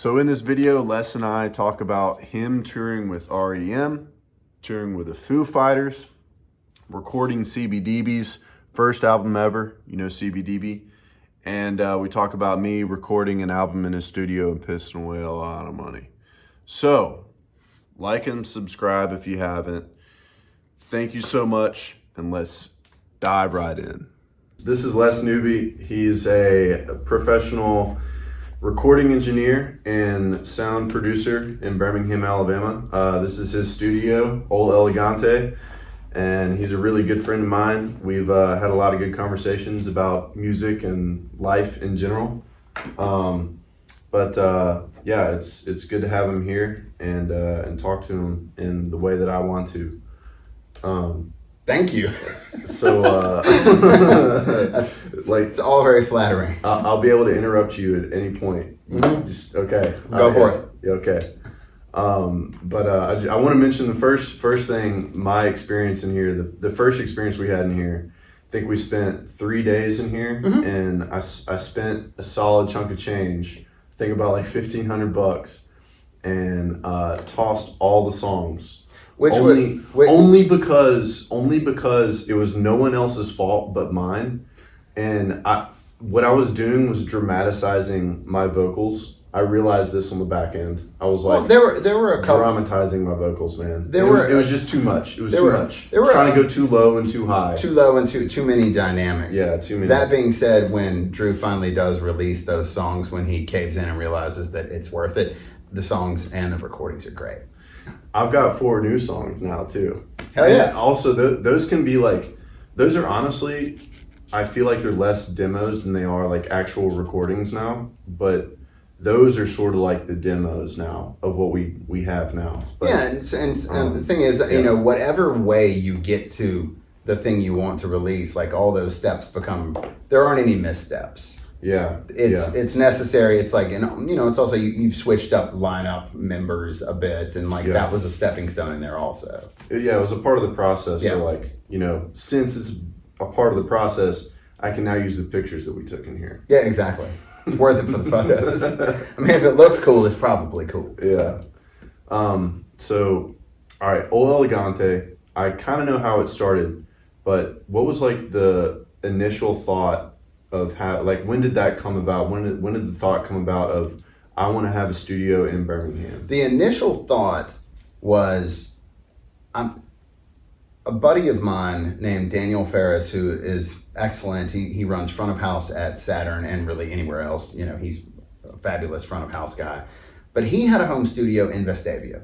So in this video, Les and I talk about him touring with REM, touring with the Foo Fighters, recording CBDB's first album ever, you know CBDB, and we talk about me recording an album in his studio and pissing away a lot of money. So, like and subscribe if you haven't. Thank you so much, and let's dive right in. This is Les Nuby. He's a professional recording engineer and sound producer in Birmingham, Alabama. This is his studio, Ole Elegante, and he's a really good friend of mine. We've had a lot of good conversations about music and life in general. Yeah, it's good to have him here and talk to him in the way that I want to. Thank you. So it's all very flattering. I'll be able to interrupt you at any point. Mm-hmm. Just okay. Go for it. Yeah, okay. I want to mention the first thing, my experience in here. The first experience we had in here, I think we spent 3 days in here, mm-hmm. and I spent a solid chunk of change. I think about like $1,500, and tossed all the songs. Only because it was no one else's fault but mine, and what I was doing was dramatizing my vocals. I realized this on the back end. I was like, there were a couple dramatizing my vocals, man. It was just too much. It was too much. Trying to go too low and too high. Too low and too many dynamics. Yeah, too many. That being said, when Drew finally does release those songs, when he caves in and realizes that it's worth it, the songs and the recordings are great. I've got 4 new songs now too. Hell yeah! And also, those can be like, those are honestly, I feel like they're less demos than they are like actual recordings now. But those are sort of like the demos now of what we have now. But, yeah, and the thing is, you know, whatever way you get to the thing you want to release, like all those steps there aren't any missteps. Yeah, it's necessary. It's like, and you know, it's also you've switched up lineup members a bit, and like that was a stepping stone in there also. Yeah, it was a part of the process. Yeah. So like, you know, since it's a part of the process, I can now use the pictures that we took in here. Yeah, exactly. It's worth it for the photos. I mean, if it looks cool, it's probably cool. Yeah. So, all right, Ole Elegante. I kind of know how it started, but what was like the initial thought of how, like, when did that come about? When did the thought come about of, I want to have a studio in Birmingham? The initial thought was, a buddy of mine named Daniel Ferris, who is excellent. He runs front of house at Saturn and really anywhere else. You know, he's a fabulous front of house guy. But he had a home studio in Vestavia.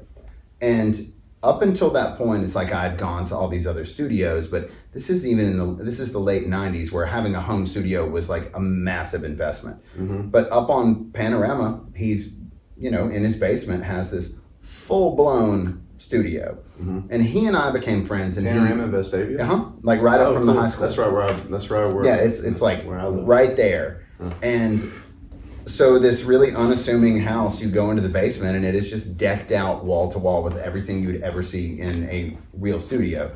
And up until that point, it's like I'd gone to all these other studios, but this is the late 90s where having a home studio was like a massive investment. Mm-hmm. But up on Panorama, he's, you know, in his basement has this full-blown studio. Mm-hmm. And he and I became friends. And Panorama in Vestavia? Like right up from the high school. That's right. Yeah, it's like right there. Huh. And so this really unassuming house, you go into the basement and it is just decked out wall to wall with everything you'd ever see in a real studio.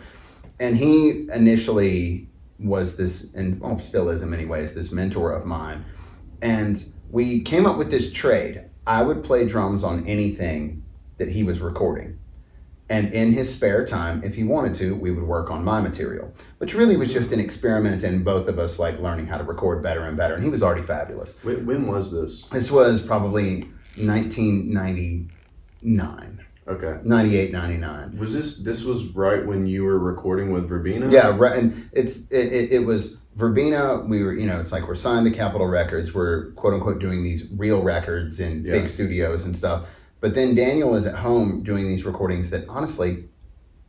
And he initially was this, and still is in many ways, this mentor of mine. And we came up with this trade. I would play drums on anything that he was recording. And in his spare time, if he wanted to, we would work on my material, which really was just an experiment in both of us like learning how to record better and better. And he was already fabulous. When was this? This was probably 1999. Okay. 98, 99. Was this was right when you were recording with Verbena? Yeah, right. And it was Verbena. We were, you know, it's like we're signed to Capitol Records. We're quote unquote doing these real records in big studios and stuff. But then Daniel is at home doing these recordings that honestly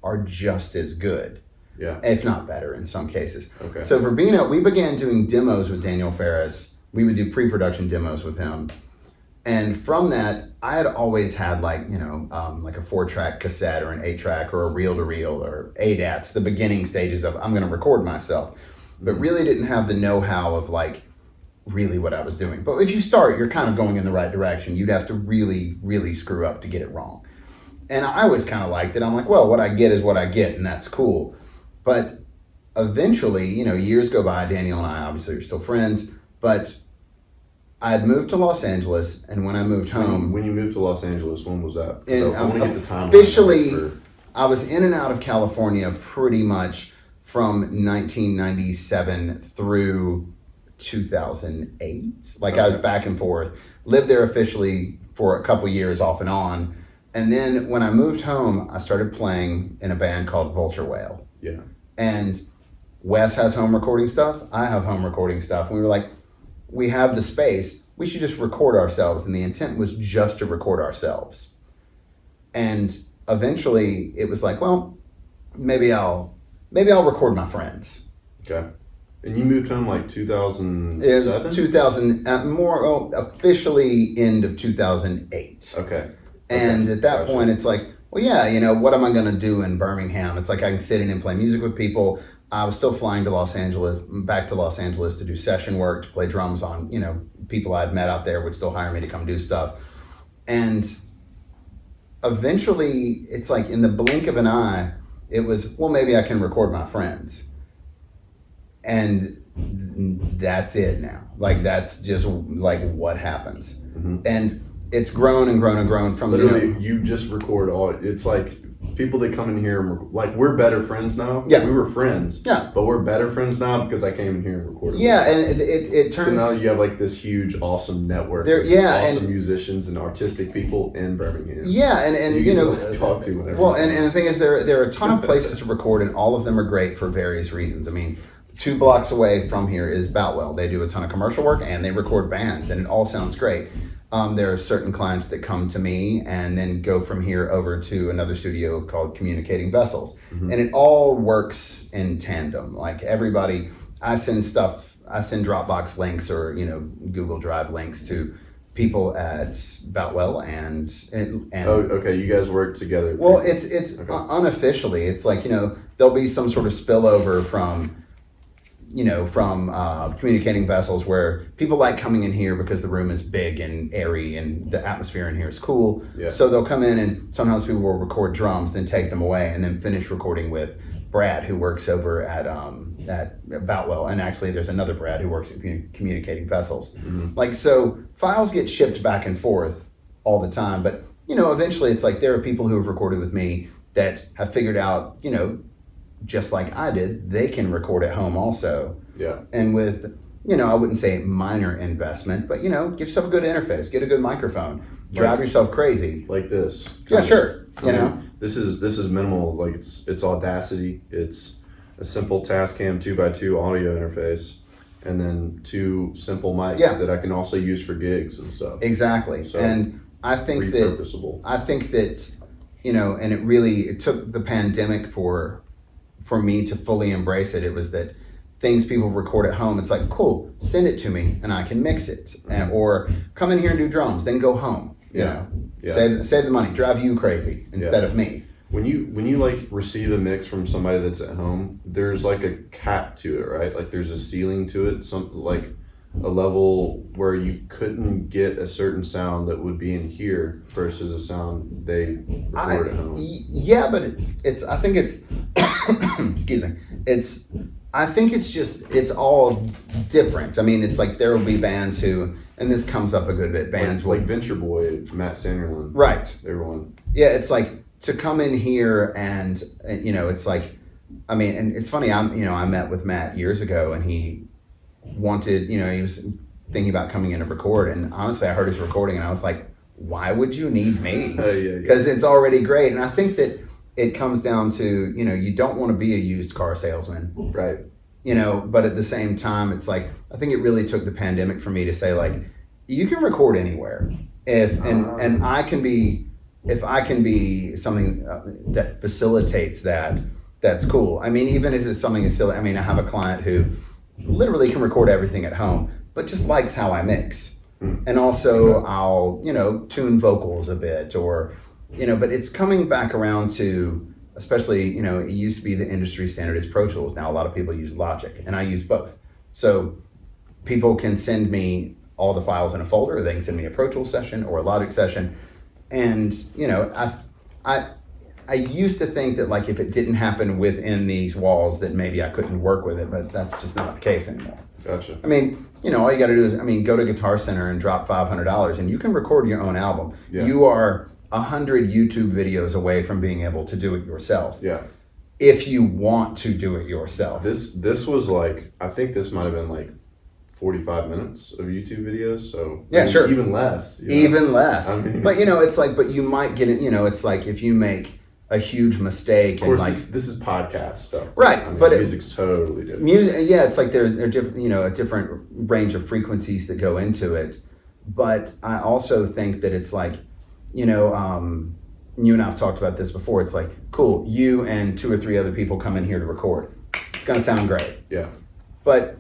are just as good. Yeah. If not better in some cases. Okay. So Verbena, we began doing demos with Daniel Ferris. We would do pre-production demos with him. And from that, I had always had like, you know, like a 4-track cassette or an 8-track or a reel-to-reel or ADATs, the beginning stages of I'm going to record myself. But really didn't have the know-how of like really what I was doing. But if you start, you're kind of going in the right direction. You'd have to really, really screw up to get it wrong. And I always kind of liked it. I'm like, well, what I get is what I get, and that's cool. But eventually, you know, years go by. Daniel and I obviously are still friends, but I had moved to Los Angeles, and when I moved home, When you moved to Los Angeles, when was that? and I want to get the timeline. officially, I was in and out of California pretty much from 1997 through 2008. Like I was back and forth. Lived there officially for a couple years off and on. And then when I moved home, I started playing in a band called Vulture Whale. Yeah. And Wes has home recording stuff. I have home recording stuff. And we were like, we have the space. We should just record ourselves. And the intent was just to record ourselves. And eventually it was like, well, maybe I'll record my friends. Okay. And you moved home like 2007? 2000, officially end of 2008. Okay. And at that point, it's like, well, yeah, what am I going to do in Birmingham? It's like I can sit in and play music with people. I was still flying to back to Los Angeles to do session work, to play drums on, people I'd met out there would still hire me to come do stuff. And eventually, it's like in the blink of an eye, it was, well, maybe I can record my friends. And that's it now. Like, that's just like what happens. Mm-hmm. And it's grown and grown and grown from literally, you just record it's like people that come in here, like, we're better friends now. Yeah. We were friends. Yeah. But we're better friends now because I came in here and recorded. Yeah, and it turns... So now you have like this huge, awesome network of awesome musicians and artistic people in Birmingham. Yeah, and you get to talk to whenever. Well, and the thing is, there are a ton of places to record, and all of them are great for various reasons. I mean, 2 blocks away from here is Boutwell. They do a ton of commercial work, and they record bands, and it all sounds great. There are certain clients that come to me and then go from here over to another studio called Communicating Vessels. Mm-hmm. And it all works in tandem. Like everybody, I send Dropbox links or, Google Drive links to people at Boutwell and oh, okay, you guys work together. Well, it's okay. Unofficially, it's like, there'll be some sort of spillover from Communicating Vessels where people like coming in here because the room is big and airy and the atmosphere in here is cool. Yeah. So they'll come in and sometimes people will record drums, then take them away and then finish recording with Brad, who works over at Boutwell. And actually there's another Brad who works at Communicating Vessels. Mm-hmm. Like, so files get shipped back and forth all the time. But, eventually it's like there are people who have recorded with me that have figured out, just like I did, they can record at home also. Yeah. And with, I wouldn't say minor investment, but, get yourself a good interface, get a good microphone, drive yourself crazy. Like this. Yeah, sure. This is minimal. Like it's Audacity. It's a simple Tascam 2x2 audio interface, and then 2 simple mics that I can also use for gigs and stuff. Exactly. So, and I think that, and it took the pandemic for me to fully embrace it. It was that things people record at home, it's like, cool, send it to me and I can mix it. Or come in here and do drums, then go home. Save the money, drive you crazy instead of me. When you like receive a mix from somebody that's at home, there's like a cap to it, right? Like there's a ceiling to it, some like a level where you couldn't get a certain sound that would be in here versus a sound they record at home. Yeah, but I think it's excuse me. I think it's all different. I mean, it's like there will be bands who, and this comes up a good bit, bands like Venture Boy, Matt Sanderlin. Right. Everyone. Yeah, it's like to come in here and it's like, I mean, and it's funny, I met with Matt years ago and he wanted, he was thinking about coming in to record, and honestly I heard his recording and I was like, why would you need me? Because it's already great. And I think that it comes down to, you don't want to be a used car salesman. Right. But at the same time, it's like, I think it really took the pandemic for me to say, like, you can record anywhere. And I can be, if I can be something that facilitates that, that's cool. I mean, even if it's something as silly, I mean, I have a client who literally can record everything at home, but just likes how I mix. And also I'll, tune vocals a bit or, but it's coming back around to, especially, it used to be the industry standard is Pro Tools. Now a lot of people use Logic and I use both. So people can send me all the files in a folder, or they can send me a Pro Tools session or a Logic session. And, I used to think that like if it didn't happen within these walls that maybe I couldn't work with it, but that's just not the case anymore. Gotcha. I mean, all you got to do is, go to Guitar Center and drop $500 and you can record your own album. Yeah. You are 100 YouTube videos away from being able to do it yourself. Yeah. If you want to do it yourself. This was like, I think this might have been like 45 minutes of YouTube videos. So yeah, sure. Even less. Even less. But it's like, but you might get it, it's like if you make a huge mistake. Of course, and this is podcast stuff. Right. But music's totally different. Music, yeah, it's like there's different, a different range of frequencies that go into it. But I also think that it's like, you and I've talked about this before. It's like, cool, you and 2 or 3 other people come in here to record. It's going to sound great. Yeah. But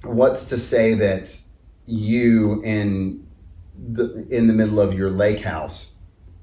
what's to say that you in the middle of your lake house,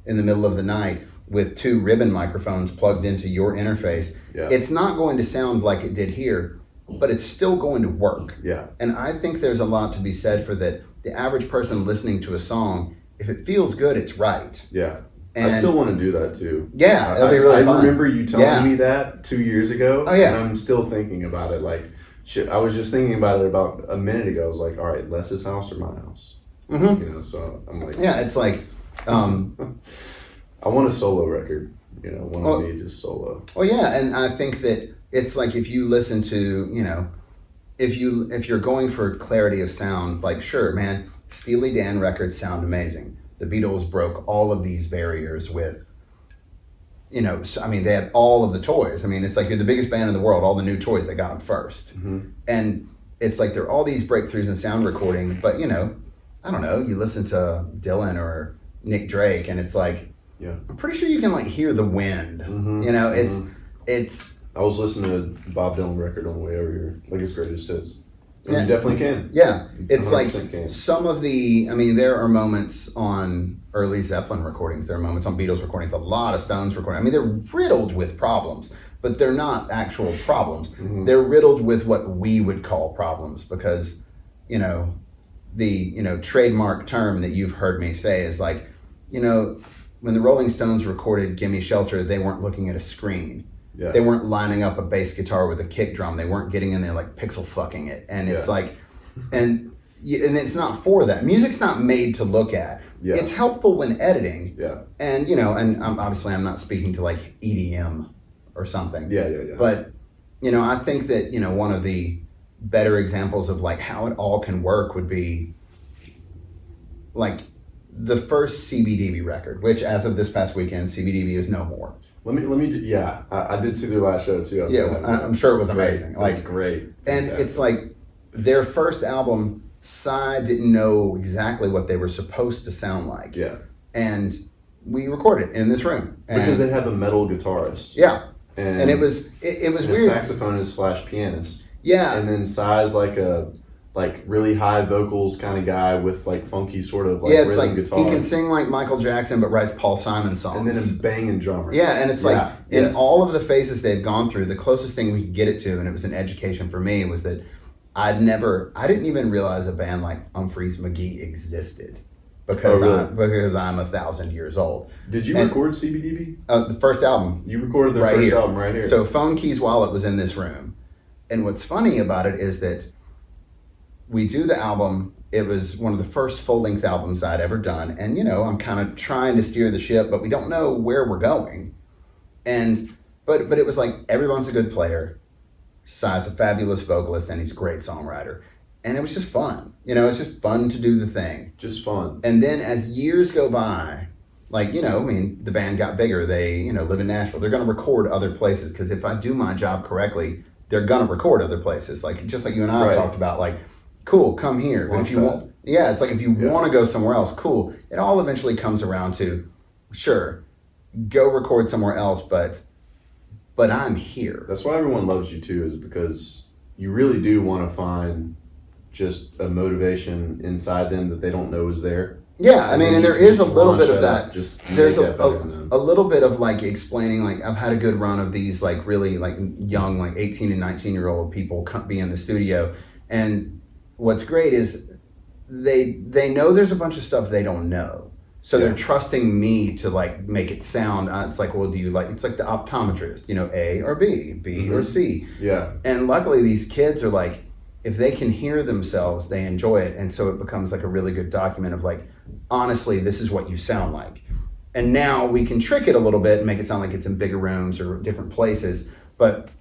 in the middle of the night, with 2 ribbon microphones plugged into your interface, it's not going to sound like it did here, but it's still going to work. Yeah. And I think there's a lot to be said for that. The average person listening to a song, if it feels good, it's right. Yeah. And I still want to do that too. Yeah, that'll be really fun. I remember you telling me that 2 years ago. Oh yeah. And I'm still thinking about it. Like, shit, I was just thinking about it about a minute ago. I was like, all right, Les's house or my house? Mm-hmm. So I'm like, yeah, it's like, I want a solo record, one of me just solo. Well, yeah, and I think that it's like if you listen to, if you're going for clarity of sound, like sure, man, Steely Dan records sound amazing. The Beatles broke all of these barriers with, they had all of the toys. It's like you're the biggest band in the world, all the new toys, they got them first. Mm-hmm. And it's like there are all these breakthroughs in sound recording, but I don't know, you listen to Dylan or Nick Drake and it's like, yeah, I'm pretty sure you can like hear the wind. Mm-hmm. It's. I was listening to Bob Dylan record on the way over here, like his greatest hits. Yeah. You definitely can. Yeah, it's like can. some of the. There are moments on early Zeppelin recordings. There are moments on Beatles recordings. A lot of Stones recordings. They're riddled with problems, but they're not actual problems. Mm-hmm. They're riddled with what we would call problems because, the trademark term that you've heard me say is like, when the Rolling Stones recorded Gimme Shelter, they weren't looking at a screen. Yeah. They weren't lining up a bass guitar with a kick drum. They weren't getting in there like pixel fucking it. And it's like, and it's not for that. Music's not made to look at. Yeah. It's helpful when editing. Yeah. And, and obviously I'm not speaking to like EDM or something. Yeah. But, I think that, one of the better examples of like how it all can work would be like, the first CBDB record, which as of this past weekend, CBDB is no more. Let me. Yeah, I did see their last show too. I'm sure it was amazing. It was great. And it's like their first album, Psy didn't know exactly what they were supposed to sound like. Yeah. And we recorded in this room. Because they have a metal guitarist. Yeah. And it was weird. A saxophonist / pianist. Yeah. And then Psy's like a really high vocals kind of guy with like funky sort of like it's rhythm like guitar. He can sing like Michael Jackson but writes Paul Simon songs. And then a banging drummer. Yeah, and it's like in all of the phases they've gone through, the closest thing we could get it to, and it was an education for me, was that I didn't even realize a band like Humphreys McGee existed because I'm 1,000 years old. Did you record CBDB? The first album. You recorded their first album right here. So Phone Keys Wallet was in this room. And what's funny about it is that we do the album. It was one of the first full-length albums I'd ever done. And, I'm kind of trying to steer the ship, but we don't know where we're going. And, but it was like, everyone's a good player. Psy's a fabulous vocalist, and he's a great songwriter. And it was just fun. It's just fun to do the thing. Just fun. And then as years go by, like, the band got bigger. They, live in Nashville. They're going to record other places, because if I do my job correctly, they're going to record other places. Like, just like you and I have talked about, like, cool, come here. But if you want, it's like if you want to go somewhere else, cool. It all eventually comes around to, sure, go record somewhere else, but I'm here. That's why everyone loves you too, is because you really do want to find just a motivation inside them that they don't know is there. Yeah, and there is a little bit of that. There's a little bit of like explaining, like I've had a good run of these like really like young, like 18 and 19-year-old people be in the studio, and what's great is they know there's a bunch of stuff they don't know. So they're trusting me to like make it sound, it's like, well, do you like, it's like the optometrist, A or B, B or C. Yeah. And luckily these kids are like, if they can hear themselves, they enjoy it. And so it becomes like a really good document of like, honestly, this is what you sound like. And now we can trick it a little bit and make it sound like it's in bigger rooms or different places, but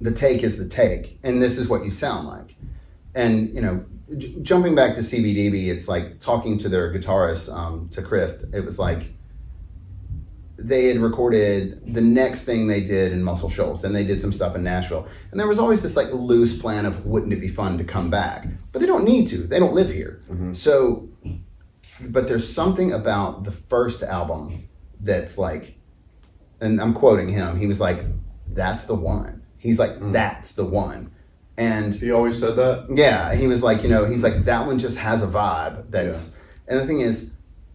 the take is the take, and this is what you sound like. And, you know, jumping back to CBDB, it's like talking to their guitarist, to Chris, it was like, they had recorded the next thing they did in Muscle Shoals, then they did some stuff in Nashville. And there was always this like loose plan of, wouldn't it be fun to come back? But they don't need to, they don't live here. So, but there's something about the first album that's like, and I'm quoting him, he was like, that's the one. He's like, that's the one. And he always said that? Yeah, he was like, you know, he's like, that one just has a vibe that's, and the thing is,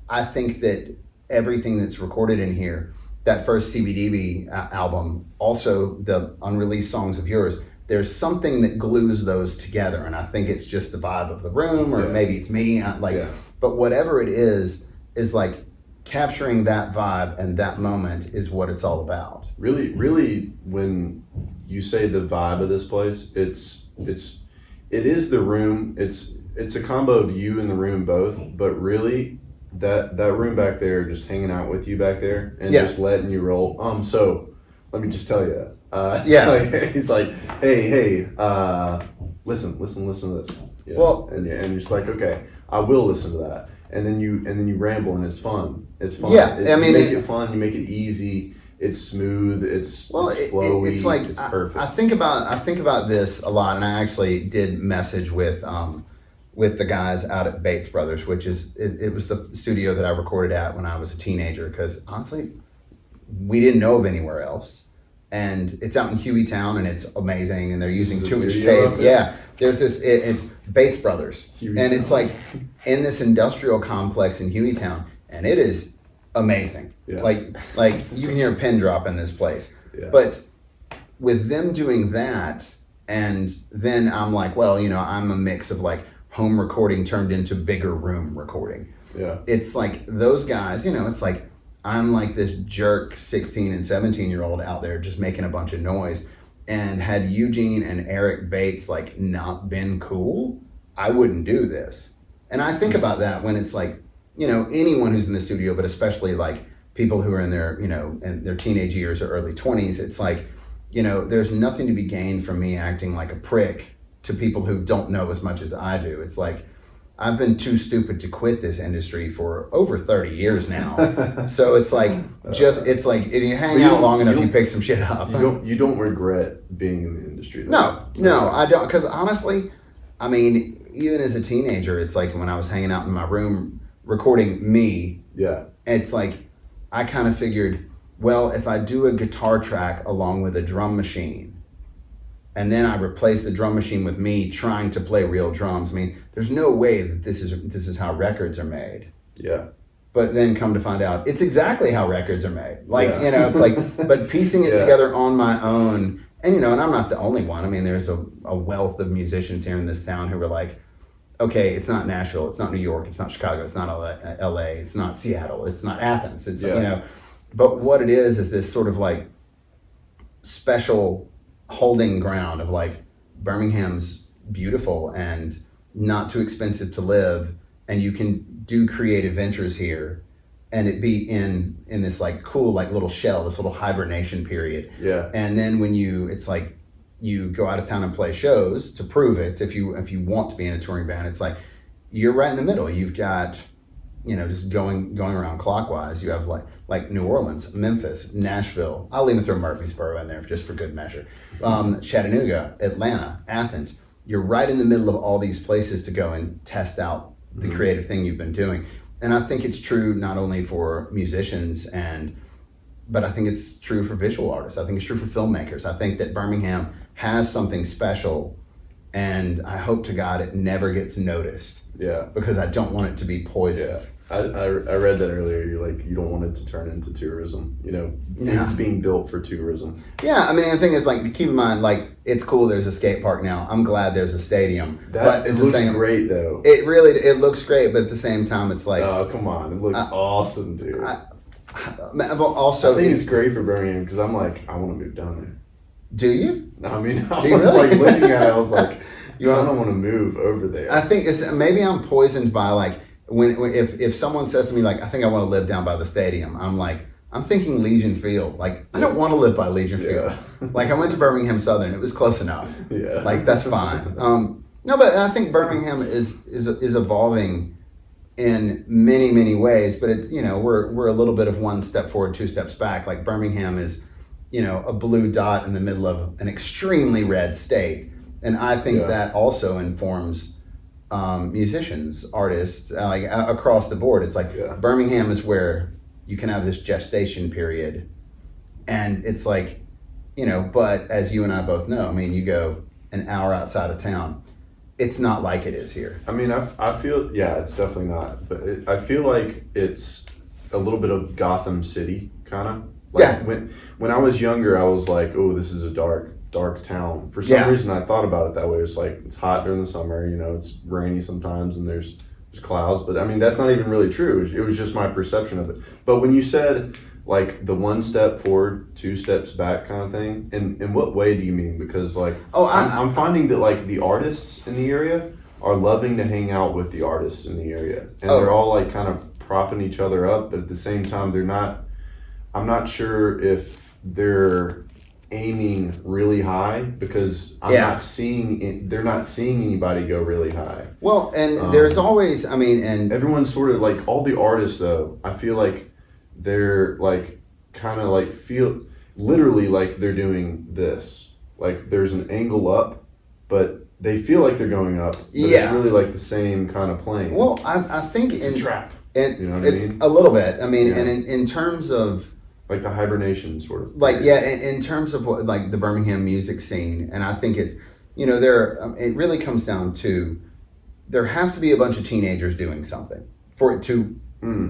I think that everything that's recorded in here, that first CBDB album, also the unreleased songs of yours, there's something that glues those together. And I think it's just the vibe of the room, or maybe it's me, but whatever it is like capturing that vibe, and that moment is what it's all about. Really, when you say the vibe of this place, it is the room. It's a combo of you and the room both, but really that room back there, just hanging out with you back there and just letting you roll. So let me just tell you, he's like, hey, listen to this. You know? Well, and you're just like, okay, I will listen to that. And then you ramble, and it's fun. Yeah, I mean, you make it fun. You make it easy. It's smooth. It's flowy. It's like, it's perfect. I think about this a lot, and I actually did message with the guys out at Bates Brothers, which is it was the studio that I recorded at when I was a teenager. Because honestly, we didn't know of anywhere else, and it's out in Hueytown, and it's amazing. And they're using 2-inch tape. Yeah, there's this. It's Bates Brothers, and it's like in this industrial complex in Hueytown, and it is amazing. Yeah. Like you can hear a pin drop in this place. Yeah. But with them doing that, and then I'm like, well, you know, I'm a mix of like home recording turned into bigger room recording. Yeah. It's like those guys, you know, it's like I'm like this jerk 16 and 17-year-old out there just making a bunch of noise. And had Eugene and Eric Bates like not been cool, I wouldn't do this. And I think about that when it's like, you know, anyone who's in the studio, but especially like people who are in their, you know, in their teenage years or early 20s, it's like, you know, there's nothing to be gained from me acting like a prick to people who don't know as much as I do. It's like, I've been too stupid to quit this industry for over 30 years now. So it's like, it's like if you hang out long enough, you pick some shit up. You don't regret being in the industry. Though. No, I don't. Because honestly, I mean, even as a teenager, it's like when I was hanging out in my room recording me. Yeah. It's like, I kind of figured, well, if I do a guitar track along with a drum machine, and then I replace the drum machine with me trying to play real drums, I mean, there's no way that this is how records are made. Yeah. But then come to find out, it's exactly how records are made. Like, you know, it's like, but piecing it together on my own, and you know, and I'm not the only one. I mean, there's a wealth of musicians here in this town who were like, okay, it's not Nashville, it's not New York, it's not Chicago, it's not LA, it's not Seattle, it's not Athens, it's, you know, but what it is this sort of like special holding ground of like, Birmingham's beautiful and not too expensive to live, and you can do creative ventures here and it be in this like cool like little shell, this little hibernation period. Yeah. And then when it's like you go out of town and play shows to prove it, if you want to be in a touring band, it's like you're right in the middle. You've got, you know, just going around clockwise, you have like New Orleans, Memphis, Nashville. I'll even throw Murfreesboro in there just for good measure. Chattanooga, Atlanta, Athens. You're right in the middle of all these places to go and test out the creative thing you've been doing. And I think it's true not only for musicians but I think it's true for visual artists. I think it's true for filmmakers. I think that Birmingham has something special, and I hope to God it never gets noticed. Yeah. Because I don't want it to be poisoned. Yeah. I read that earlier. You're like, you don't want it to turn into tourism. You know, it's being built for tourism. Yeah, I mean, the thing is, like, keep in mind, like, it's cool there's a skate park now. I'm glad there's a stadium. It looks great, though. It looks great, but at the same time, it's like... Oh, come on. It looks awesome, dude. Also, I think it's great for Birmingham because I'm like, I want to move down there. Do you? I mean, I Do you was really? like looking at it, I was like, You I don't want to move over there. I think it's maybe I'm poisoned by like when if someone says to me like I think I want to live down by the stadium, I'm like I'm thinking Legion Field. Like I don't want to live by Legion Field. Like I went to Birmingham Southern, it was close enough. Yeah. Like that's fine. No, but I think Birmingham is evolving in many ways. But it's we're a little bit of one step forward, two steps back. Like Birmingham is a blue dot in the middle of an extremely red state. And I think that also informs musicians, artists, like across the board. It's like Birmingham is where you can have this gestation period, and it's like, but as you and I both know, I mean, you go an hour outside of town, it's not like it is here. I mean, I feel, it's definitely not, but I feel like it's a little bit of Gotham City, kind of. Like when I was younger, I was like, oh, this is a dark town. For some reason, I thought about it that way. It's like it's hot during the summer, it's rainy sometimes, and there's clouds. But I mean, that's not even really true. It was just my perception of it. But when you said like the one step forward, two steps back kind of thing, in what way do you mean? Because like, I'm finding that like the artists in the area are loving to hang out with the artists in the area, and they're all like kind of propping each other up, but at the same time, they're not. I'm not sure if they're aiming really high because they're not seeing anybody go really high. Well, and there's always, I mean, and everyone's sort of like all the artists though, I feel like they're like kind of like feel literally like they're doing this. Like there's an angle up, but they feel like they're going up, but it's really like the same kind of plane. Well, I think it's a trap. And you know what I mean? A little bit. I mean, and in terms of like the hibernation sort of. Like in terms of what like the Birmingham music scene, and I think it's it really comes down to there have to be a bunch of teenagers doing something for it to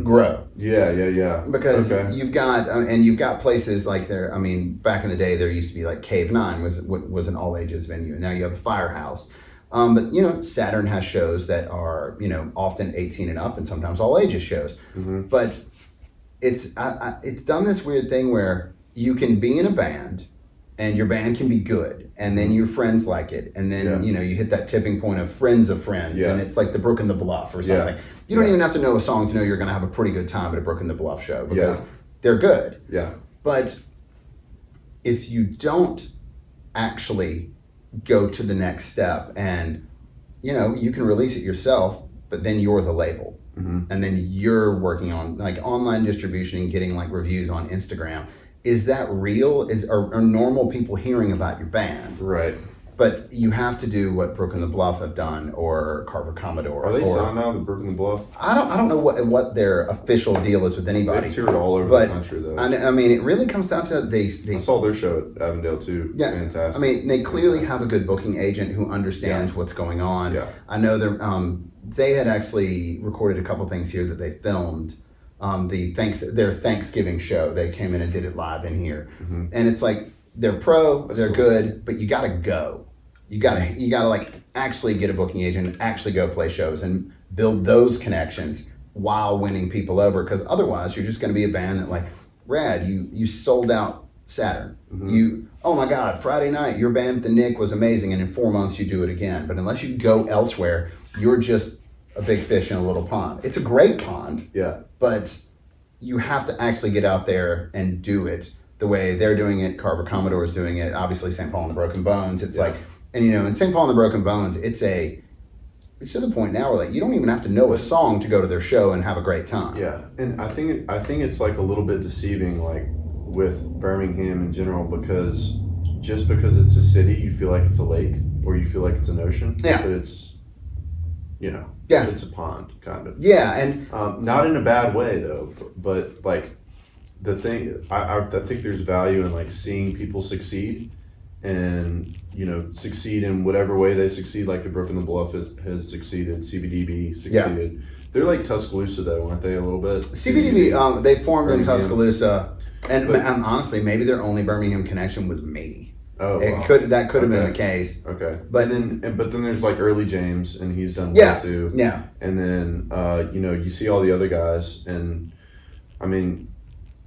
grow. Yeah. Because you've got places like there. I mean, back in the day, there used to be like Cave 9 was an all ages venue, and now you have Firehouse. But Saturn has shows that are often 18 and up, and sometimes all ages shows. Mm-hmm. But it's done this weird thing where you can be in a band, and your band can be good, and then your friends like it, and then you hit that tipping point of friends, and it's like the Brook and the Bluff or something. You don't even have to know a song to know you're going to have a pretty good time at a Brook and the Bluff show because they're good. Yeah. But if you don't actually go to the next step, and you can release it yourself, but then you're the label. Mm-hmm. And then you're working on like online distribution and getting like reviews on Instagram. Is that real? Are normal people hearing about your band? Right. But you have to do what Brook and the Bluff have done, or Carver Commodore. Are they signed now, the Brook and the Bluff? I don't know what their official deal is with anybody. They've toured all over the country though. I mean, it really comes down to they I saw their show at Avondale too. Yeah, fantastic. I mean, they clearly have a good booking agent who understands what's going on. Yeah. I know they had actually recorded a couple things here that they filmed. Their Thanksgiving show, they came in and did it live in here, and it's like they're they're good, but you gotta go. You gotta like actually get a booking agent, actually go play shows and build those connections while winning people over. Because otherwise, you're just gonna be a band that like, Rad, you sold out Saturn. Oh my God, Friday night, your band at the Nick was amazing, and in 4 months you do it again. But unless you go elsewhere, you're just a big fish in a little pond. It's a great pond. Yeah. But you have to actually get out there and do it the way they're doing it. Carver Commodore is doing it. Obviously, St. Paul and the Broken Bones. It's like, and in St. Paul and the Broken Bones, it's to the point now where like you don't even have to know a song to go to their show and have a great time. Yeah, and I think it's like a little bit deceiving, like with Birmingham in general, because just because it's a city, you feel like it's a lake or you feel like it's an ocean. Yeah. But it's, it's a pond kind of. Yeah, and not in a bad way though, but like the thing, I think there's value in like seeing people succeed, and succeed in whatever way they succeed. Like the Brook and the Bluff has succeeded, CBDB succeeded. Yeah. They're like Tuscaloosa though, aren't they, a little bit? CBDB, they formed Birmingham. In Tuscaloosa, and honestly, maybe their only Birmingham connection was me. Oh, wow. That could have been the case. Okay, but then there's like Early James, and he's done well too. Yeah, and then you see all the other guys, and I mean,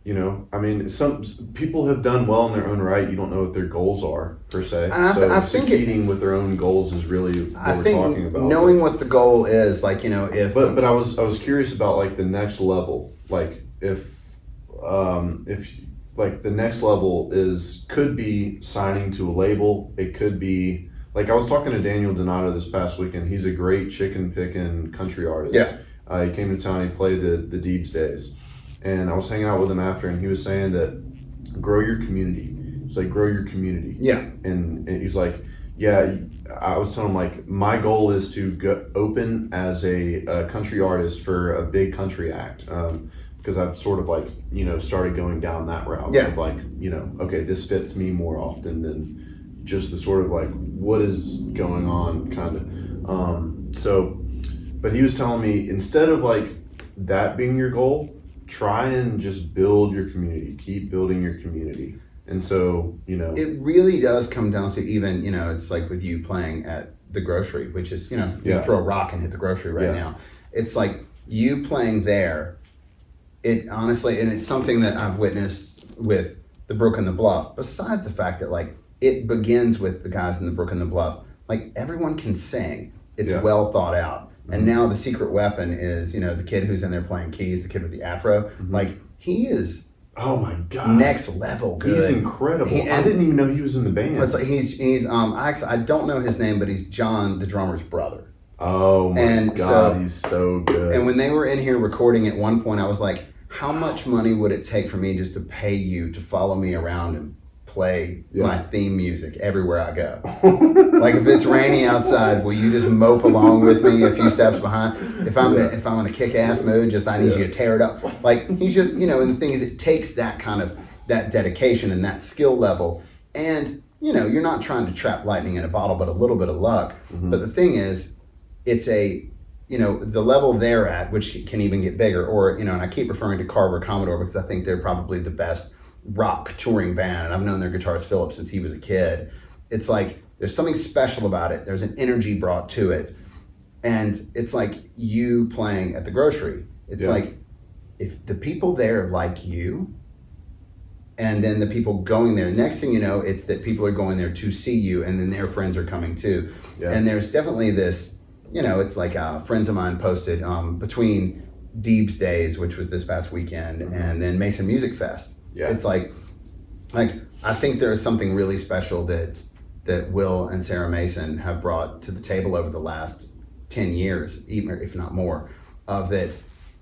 You know, I mean, some people have done well in their own right. You don't know what their goals are per se. And I think succeeding with their own goals is really what we're talking about. Knowing what the goal is, like, you know, if but I was curious about like the next level. Like if like the next level could be signing to a label. It could be like I was talking to Daniel Donato this past weekend. He's a great chicken picking country artist. Yeah. He came to town. He played the Deebs Days. And I was hanging out with him after, and he was saying that grow your community. It's like grow your community. Yeah. And he's like, yeah. I was telling him like my goal is to go open as a country artist for a big country act, because I've sort of like started going down that route. Yeah. Of like okay, this fits me more often than just the sort of like what is going on kind of. So, but he was telling me instead of like that being your goal, try and just build your community. Keep building your community. And so, it really does come down to even, it's like with you playing at the grocery, which is, you throw a rock and hit the grocery right now. It's like you playing there, it honestly, and it's something that I've witnessed with the Brook and the Bluff, besides the fact that like it begins with the guys in the Brook and the Bluff, like everyone can sing. It's well thought out. And now the secret weapon is, the kid who's in there playing keys, the kid with the afro. Like, he is oh my God, next level good. He's incredible. I didn't even know he was in the band. It's like actually, I don't know his name, but he's John, the drummer's brother. Oh my God, he's so good. And when they were in here recording at one point, I was like, how much money would it take for me just to pay you to follow me around and play my theme music everywhere I go? Like if it's rainy outside, will you just mope along with me a few steps behind? If I'm in a kick-ass mood, just I need you to tear it up. Like he's just, and the thing is, it takes that kind of that dedication and that skill level. And you're not trying to trap lightning in a bottle, but a little bit of luck. But the thing is, it's the level they're at, which can even get bigger. Or and I keep referring to Carver Commodore because I think they're probably the best rock touring band, and I've known their guitarist Philip since he was a kid. It's like there's something special about it. There's an energy brought to it, and it's like you playing at the grocery. It's like if the people there like you, and then the people going there, next thing you know, it's that people are going there to see you, and then their friends are coming too. And there's definitely this, it's like friends of mine posted between Deebs Days, which was this past weekend, and then Mason Music Fest. It's like I think there is something really special that Will and Sarah Mason have brought to the table over the last 10 years, even if not more, of that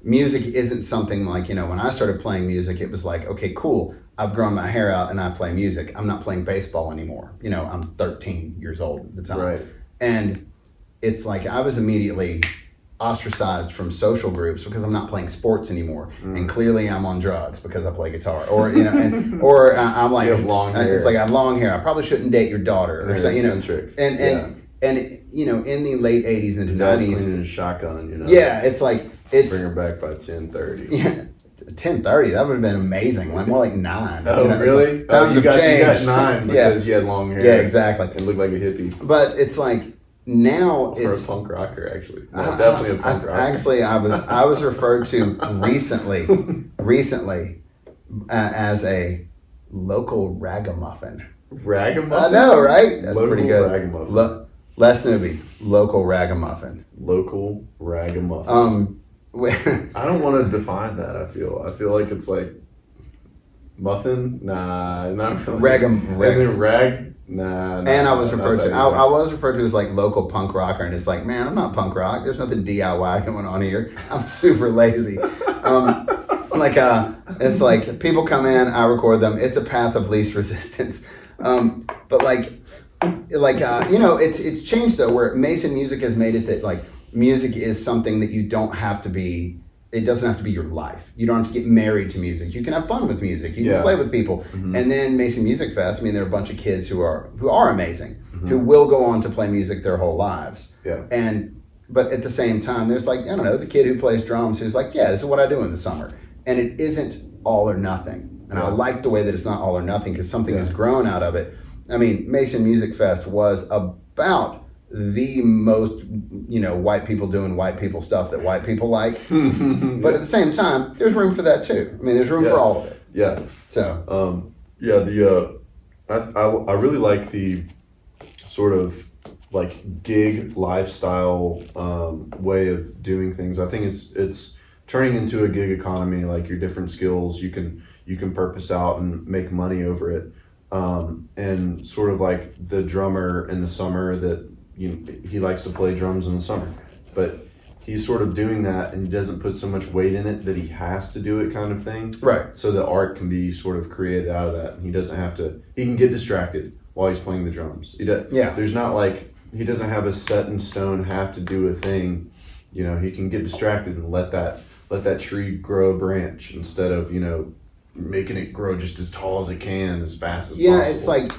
music isn't something like, when I started playing music, it was like, okay, cool, I've grown my hair out and I play music. I'm not playing baseball anymore. I'm 13 years old at the time. Right. And it's like I was immediately ostracized from social groups because I'm not playing sports anymore, and clearly I'm on drugs because I play guitar, or or I'm like, you have long hair. It's like I have long hair. I probably shouldn't date your daughter, or something, eccentric. And in the late '80s into '90s, cleaning a shotgun, it's like bring her back by 10:30. Yeah. 10:30, that would have been amazing. Like more like 9. Oh, really? Like, times you got 9 yeah. because you had long hair. Yeah, exactly. And looked like a hippie. But it's like now or it's a punk rocker, actually. No, definitely a punk rocker. Actually, I was referred to recently as a local ragamuffin. Ragamuffin? I know, right? That's local pretty good. Ragamuffin. Les Nuby, local ragamuffin. Local ragamuffin. I don't want to define that. I feel like it's like muffin. Nah, not really. And then rag. Nah. And I was referred to as like local punk rocker, and it's like, man, I'm not punk rock. There's nothing DIY going on here. I'm super lazy. It's like people come in, I record them. It's a path of least resistance. But it's changed though, where Mason Music has made it that like music is something that you don't have to be. It doesn't have to be your life. You don't have to get married to music. You can have fun with music. You can play with people. And then Mason Music Fest, there are a bunch of kids who are amazing, who will go on to play music their whole lives. But at the same time, there's like, I don't know, the kid who plays drums who's like, yeah, this is what I do in the summer. And it isn't all or nothing. And I like the way that it's not all or nothing because something has grown out of it. Mason Music Fest was about the most, white people doing white people stuff that white people like. But at the same time, there's room for that too. There's room for all of it. Yeah. So. I really like the sort of like gig lifestyle way of doing things. I think it's turning into a gig economy. Like your different skills, you can purpose out and make money over it. And sort of like the drummer in the summer that he likes to play drums in the summer, but he's sort of doing that and he doesn't put so much weight in it that he has to do it, kind of thing. Right. So the art can be sort of created out of that. He doesn't have to. He can get distracted while he's playing the drums. Yeah. There's not like he doesn't have a set in stone have to do a thing. He can get distracted and let that tree grow a branch instead of making it grow just as tall as it can, as fast as possible. Yeah, it's like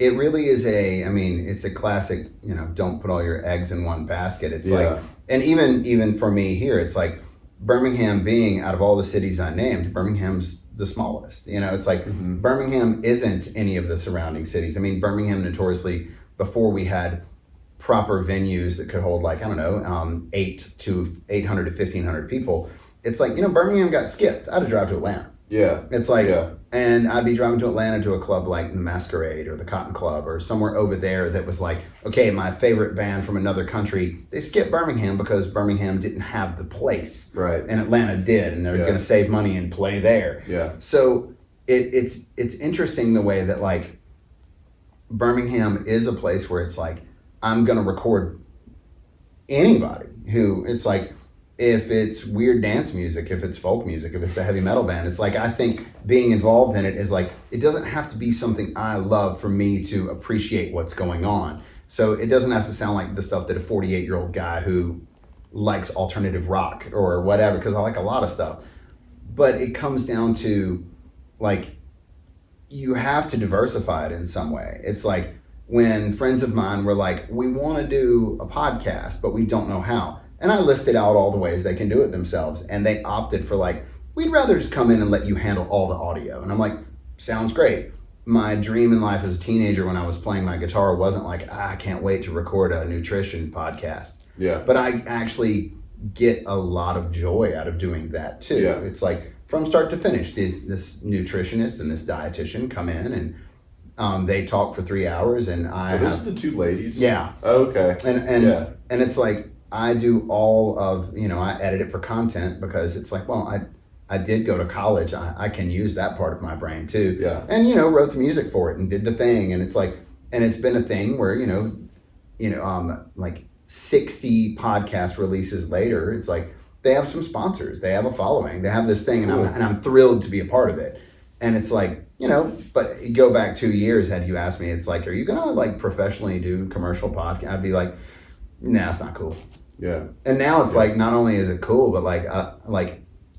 it really is it's a classic, don't put all your eggs in one basket. It's like, and even for me here, it's like Birmingham being, out of all the cities I named, Birmingham's the smallest. It's like Birmingham isn't any of the surrounding cities. I mean, Birmingham notoriously, before we had proper venues that could hold 800 to 1500 people, it's like, Birmingham got skipped. I had to drive to Atlanta. Yeah. It's like, and I'd be driving to Atlanta to a club like the Masquerade or the Cotton Club or somewhere over there that was like, okay, my favorite band from another country, they skipped Birmingham because Birmingham didn't have the place. Right. And Atlanta did, and they're going to save money and play there. Yeah. So it's interesting the way that like Birmingham is a place where it's like, I'm going to record anybody who, it's like, if it's weird dance music, if it's folk music, if it's a heavy metal band, it's like, I think being involved in it is like, it doesn't have to be something I love for me to appreciate what's going on. So it doesn't have to sound like the stuff that a 48-year-old guy who likes alternative rock or whatever, because I like a lot of stuff. But it comes down to like, you have to diversify it in some way. It's like when friends of mine were like, we want to do a podcast, but we don't know how. And I listed out all the ways they can do it themselves. And they opted for like, we'd rather just come in and let you handle all the audio. And I'm like, sounds great. My dream in life as a teenager when I was playing my guitar wasn't like, I can't wait to record a nutrition podcast. Yeah. But I actually get a lot of joy out of doing that too. Yeah. It's like from start to finish, this nutritionist and this dietitian come in and they talk for 3 hours and those are the two ladies? Yeah. Oh, okay. And it's like, I do all of, I edit it for content because it's like, well, I did go to college. I can use that part of my brain too. Yeah. And, wrote the music for it and did the thing. And it's like, and it's been a thing where, like 60 podcast releases later, it's like, they have some sponsors, they have a following, they have this thing, and I'm thrilled to be a part of it. And it's like, but go back 2 years, had you asked me, it's like, are you going to like professionally do commercial podcast? I'd be like, nah, it's not cool. Yeah. And now it's like, not only is it cool, but like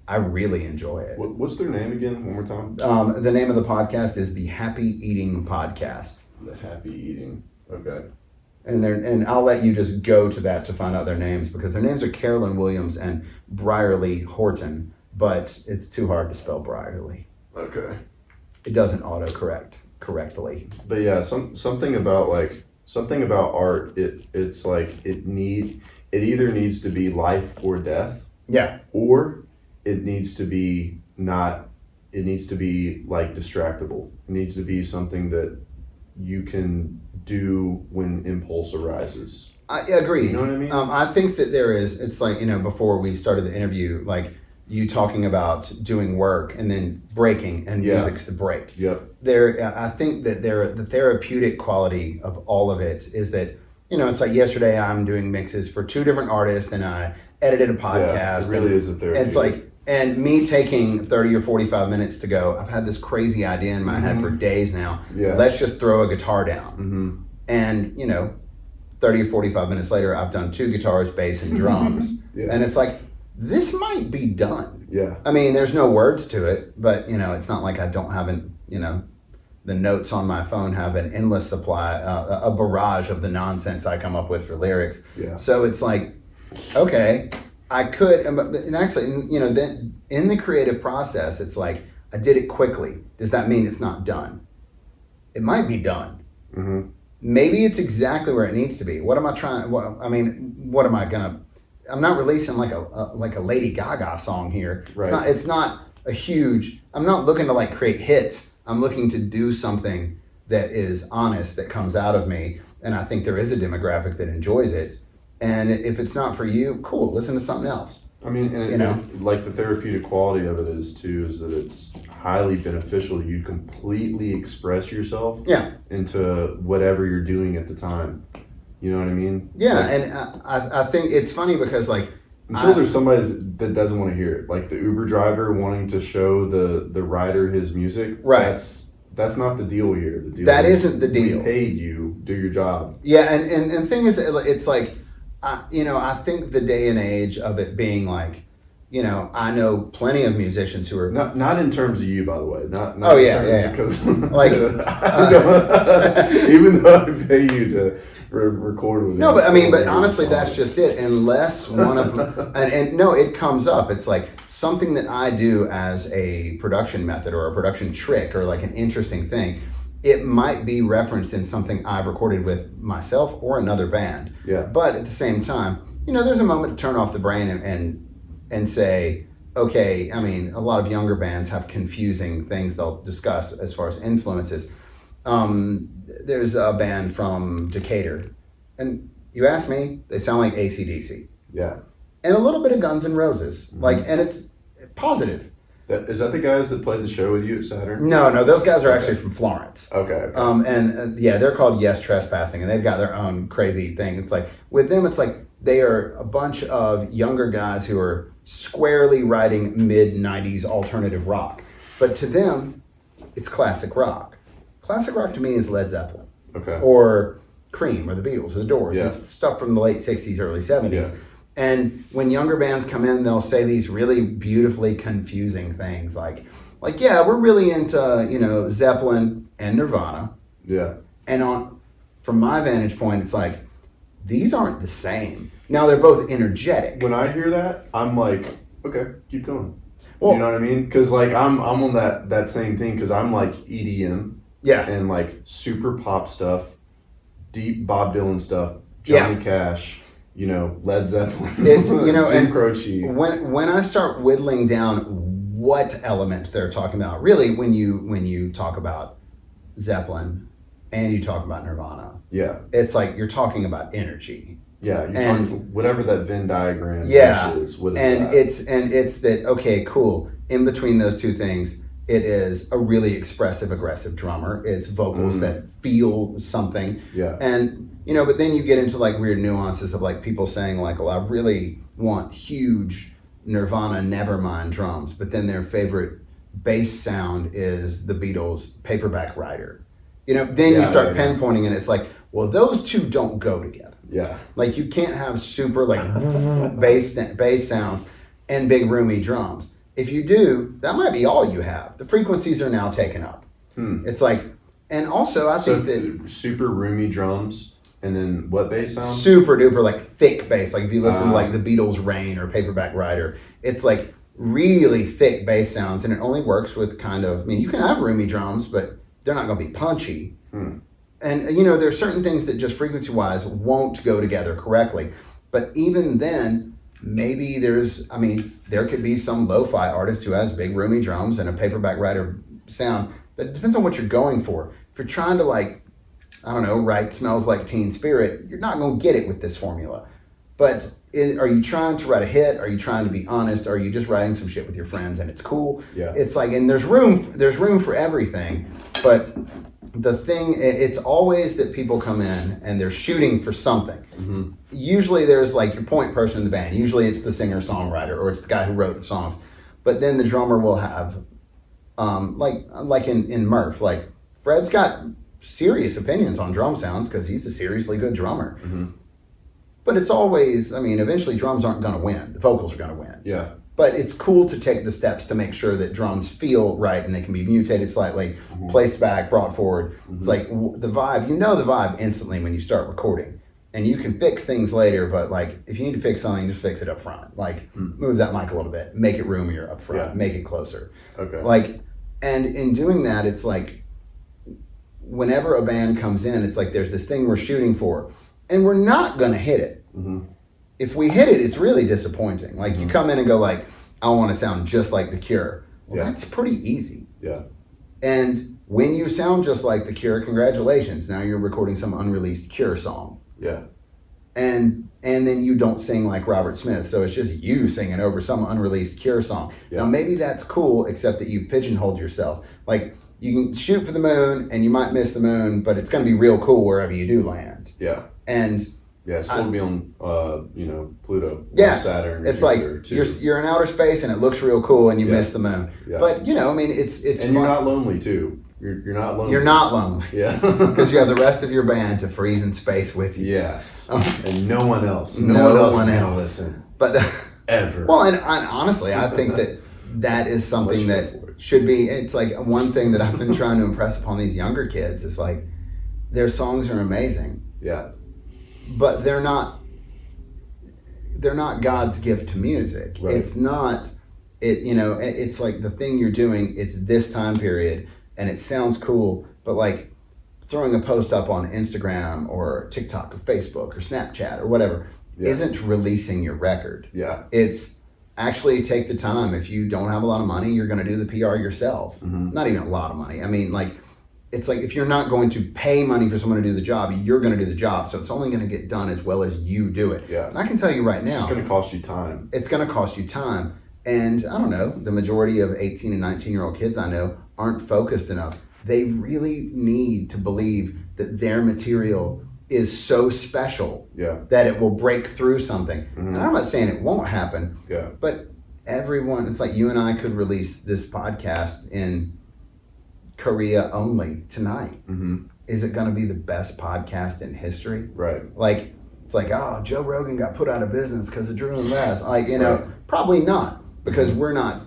I really enjoy it. What's their name again? One more time. The name of the podcast is the Happy Eating Podcast. The Happy Eating. Okay. And I'll let you just go to that to find out their names, because their names are Carolyn Williams and Brierly Horton, but it's too hard to spell Brierly. Okay. It doesn't autocorrect correctly. But yeah, something about art. It's like it either needs to be life or death. Yeah. Or it needs to be not. It needs to be like distractible. It needs to be something that you can do when impulse arises. I agree. You know what I mean? I think that there is. It's like, before we started the interview, like you talking about doing work and then breaking, and music's the break. Yep. I think that the therapeutic quality of all of it is that, it's like yesterday I'm doing mixes for 2 different artists and I edited a podcast. Yeah, it really is a therapeutic. And it's like, and me taking 30 or 45 minutes to go, I've had this crazy idea in my head for days now. Yeah. Let's just throw a guitar down. Mm-hmm. And, 30 or 45 minutes later, I've done 2 guitars, bass, and drums. Yeah. And it's like, this might be done. Yeah. I mean, there's no words to it, but, it's not like I don't have the notes on my phone have an endless supply, a barrage of the nonsense I come up with for lyrics. Yeah. So it's like, okay, I could, and actually, then in the creative process, it's like, I did it quickly. Does that mean it's not done? It might be done. Mm-hmm. Maybe it's exactly where it needs to be. What am I trying? I'm not releasing like a Lady Gaga song here. Right. It's not a huge, I'm not looking to like create hits. I'm looking to do something that is honest, that comes out of me. And I think there is a demographic that enjoys it. And if it's not for you, cool, listen to something else. I mean, and like the therapeutic quality of it is too, is that it's highly beneficial. You completely express yourself into whatever you're doing at the time. You know what I mean? Yeah, like, and I think it's funny because like, until there's somebody that doesn't want to hear it, like the Uber driver wanting to show the rider his music. Right. That's not the deal here. The deal that isn't the deal. We paid you, do your job. Yeah, and thing is, it's like, I think the day and age of it being like, I know plenty of musicians who are not in terms of you, by the way. Not because like even though I pay you to record with. No, but I mean, but honestly, that's just it. Unless one of them, and no, it comes up. It's like something that I do as a production method or a production trick or like an interesting thing. It might be referenced in something I've recorded with myself or another band. Yeah. But at the same time, there's a moment to turn off the brain and say, okay, I mean, a lot of younger bands have confusing things they'll discuss as far as influences. There's a band from Decatur, and you ask me, they sound like AC/DC. Yeah. And a little bit of Guns N' Roses. Mm-hmm. And it's positive. Is that the guys that played the show with you at Saturn? No, those guys are actually from Florence. Okay. They're called Yes Trespassing, and they've got their own crazy thing. It's like, with them, it's like they are a bunch of younger guys who are squarely writing mid-90s alternative rock. But to them, it's classic rock. Classic rock to me is Led Zeppelin. Okay. Or Cream, or the Beatles, or the Doors. Yeah. It's stuff from the late 60s, early 70s. Yeah. And when younger bands come in, they'll say these really beautifully confusing things like, yeah, we're really into, Zeppelin and Nirvana. Yeah. And from my vantage point, it's like, these aren't the same. Now, they're both energetic. When I hear that, I'm like, okay, keep going. Well, you know what I mean? Because like I'm on that same thing, because I'm like EDM. Yeah. And like super pop stuff, deep Bob Dylan stuff, Johnny Cash. Led Zeppelin. It's Jim Croce. When I start whittling down what elements they're talking about, really, when you talk about Zeppelin and you talk about Nirvana, it's like you're talking about energy. Yeah, you're talking whatever that Venn diagram is. What is and it's that, okay, cool. In between those two things, it is a really expressive, aggressive drummer. It's vocals that feel something. Yeah. And but then you get into like weird nuances of like people saying like, well, I really want huge Nirvana Nevermind drums, but then their favorite bass sound is the Beatles' Paperback Writer. Then you start pinpointing, and it's like, well, those two don't go together. Yeah. Like you can't have super like bass sounds and big roomy drums. If you do, that might be all you have. The frequencies are now taken up. It's like, and also I think that super roomy drums. And then what bass sound? Super duper like thick bass. Like if you listen to like the Beatles' Rain or Paperback Writer, it's like really thick bass sounds, and it only works with you can have roomy drums, but they're not going to be punchy. And there's certain things that just frequency-wise won't go together correctly. But even then, maybe there could be some lo-fi artist who has big roomy drums and a Paperback Writer sound, but it depends on what you're going for. If you're trying to write Smells Like Teen Spirit, you're not going to get it with this formula. But are you trying to write a hit? Are you trying to be honest? Are you just writing some shit with your friends and it's cool? Yeah. It's like, and there's room for everything. But the thing, it's always that people come in and they're shooting for something. Mm-hmm. Usually there's like your point person in the band. Usually it's the singer-songwriter or it's the guy who wrote the songs. But then the drummer will have, like in Murph, like Fred's got serious opinions on drum sounds because he's a seriously good drummer. Mm-hmm. But it's always, eventually drums aren't going to win. The vocals are going to win. Yeah. But it's cool to take the steps to make sure that drums feel right and they can be mutated slightly, placed back, brought forward. Mm-hmm. It's like the vibe, the vibe instantly when you start recording. And you can fix things later, but like if you need to fix something, just fix it up front. Like move that mic a little bit, make it roomier up front, make it closer. Okay. And in doing that, it's like, whenever a band comes in, it's like there's this thing we're shooting for, and we're not going to hit it. Mm-hmm. If we hit it, it's really disappointing. Like you come in and go like, I want to sound just like The Cure. Well, that's pretty easy. Yeah. And when you sound just like The Cure, congratulations. Now you're recording some unreleased Cure song. Yeah. And then you don't sing like Robert Smith, so it's just you singing over some unreleased Cure song. Yeah. Now maybe that's cool, except that you pigeonholed yourself. Like, you can shoot for the moon, and you might miss the moon, but it's going to be real cool wherever you do land. Yeah. And yeah, it's cool to be on, Pluto, yeah, or Saturn. Or it's Jupiter, like too. you're in outer space, and it looks real cool, and you miss the moon. Yeah. But I mean, it's and fun. you're not lonely too. You're not lonely. You're not lonely. Yeah. Because you have the rest of your band to freeze in space with you. Yes. And no one else. No one is else. gonna listen. But Ever. Well, and honestly, I think that is something that should be. It's like one thing that I've been trying to impress upon these younger kids is like their songs are amazing. Yeah. But they're not God's gift to music. Right. It's not. It's like the thing you're doing. It's this time period, and it sounds cool. But like throwing a post up on Instagram or TikTok or Facebook or Snapchat or whatever isn't releasing your record. Yeah. It's actually take the time. If you don't have a lot of money, you're going to do the PR yourself. Mm-hmm. Not even a lot of money. I mean, like, it's like if you're not going to pay money for someone to do the job, you're going to do the job. So it's only going to get done as well as you do it. Yeah. And I can tell you right now, It's going to cost you time. It's going to cost you time. And I don't know, the majority of 18 and 19-year-old kids I know aren't focused enough. They really need to believe that their material is so special that it will break through something. Mm-hmm. And I'm not saying it won't happen, but everyone, it's like you and I could release this podcast in Korea only tonight. Mm-hmm. Is it going to be the best podcast in history? Right. Like, it's like, oh, Joe Rogan got put out of business because of Drew and Les. Like, probably not, because we're not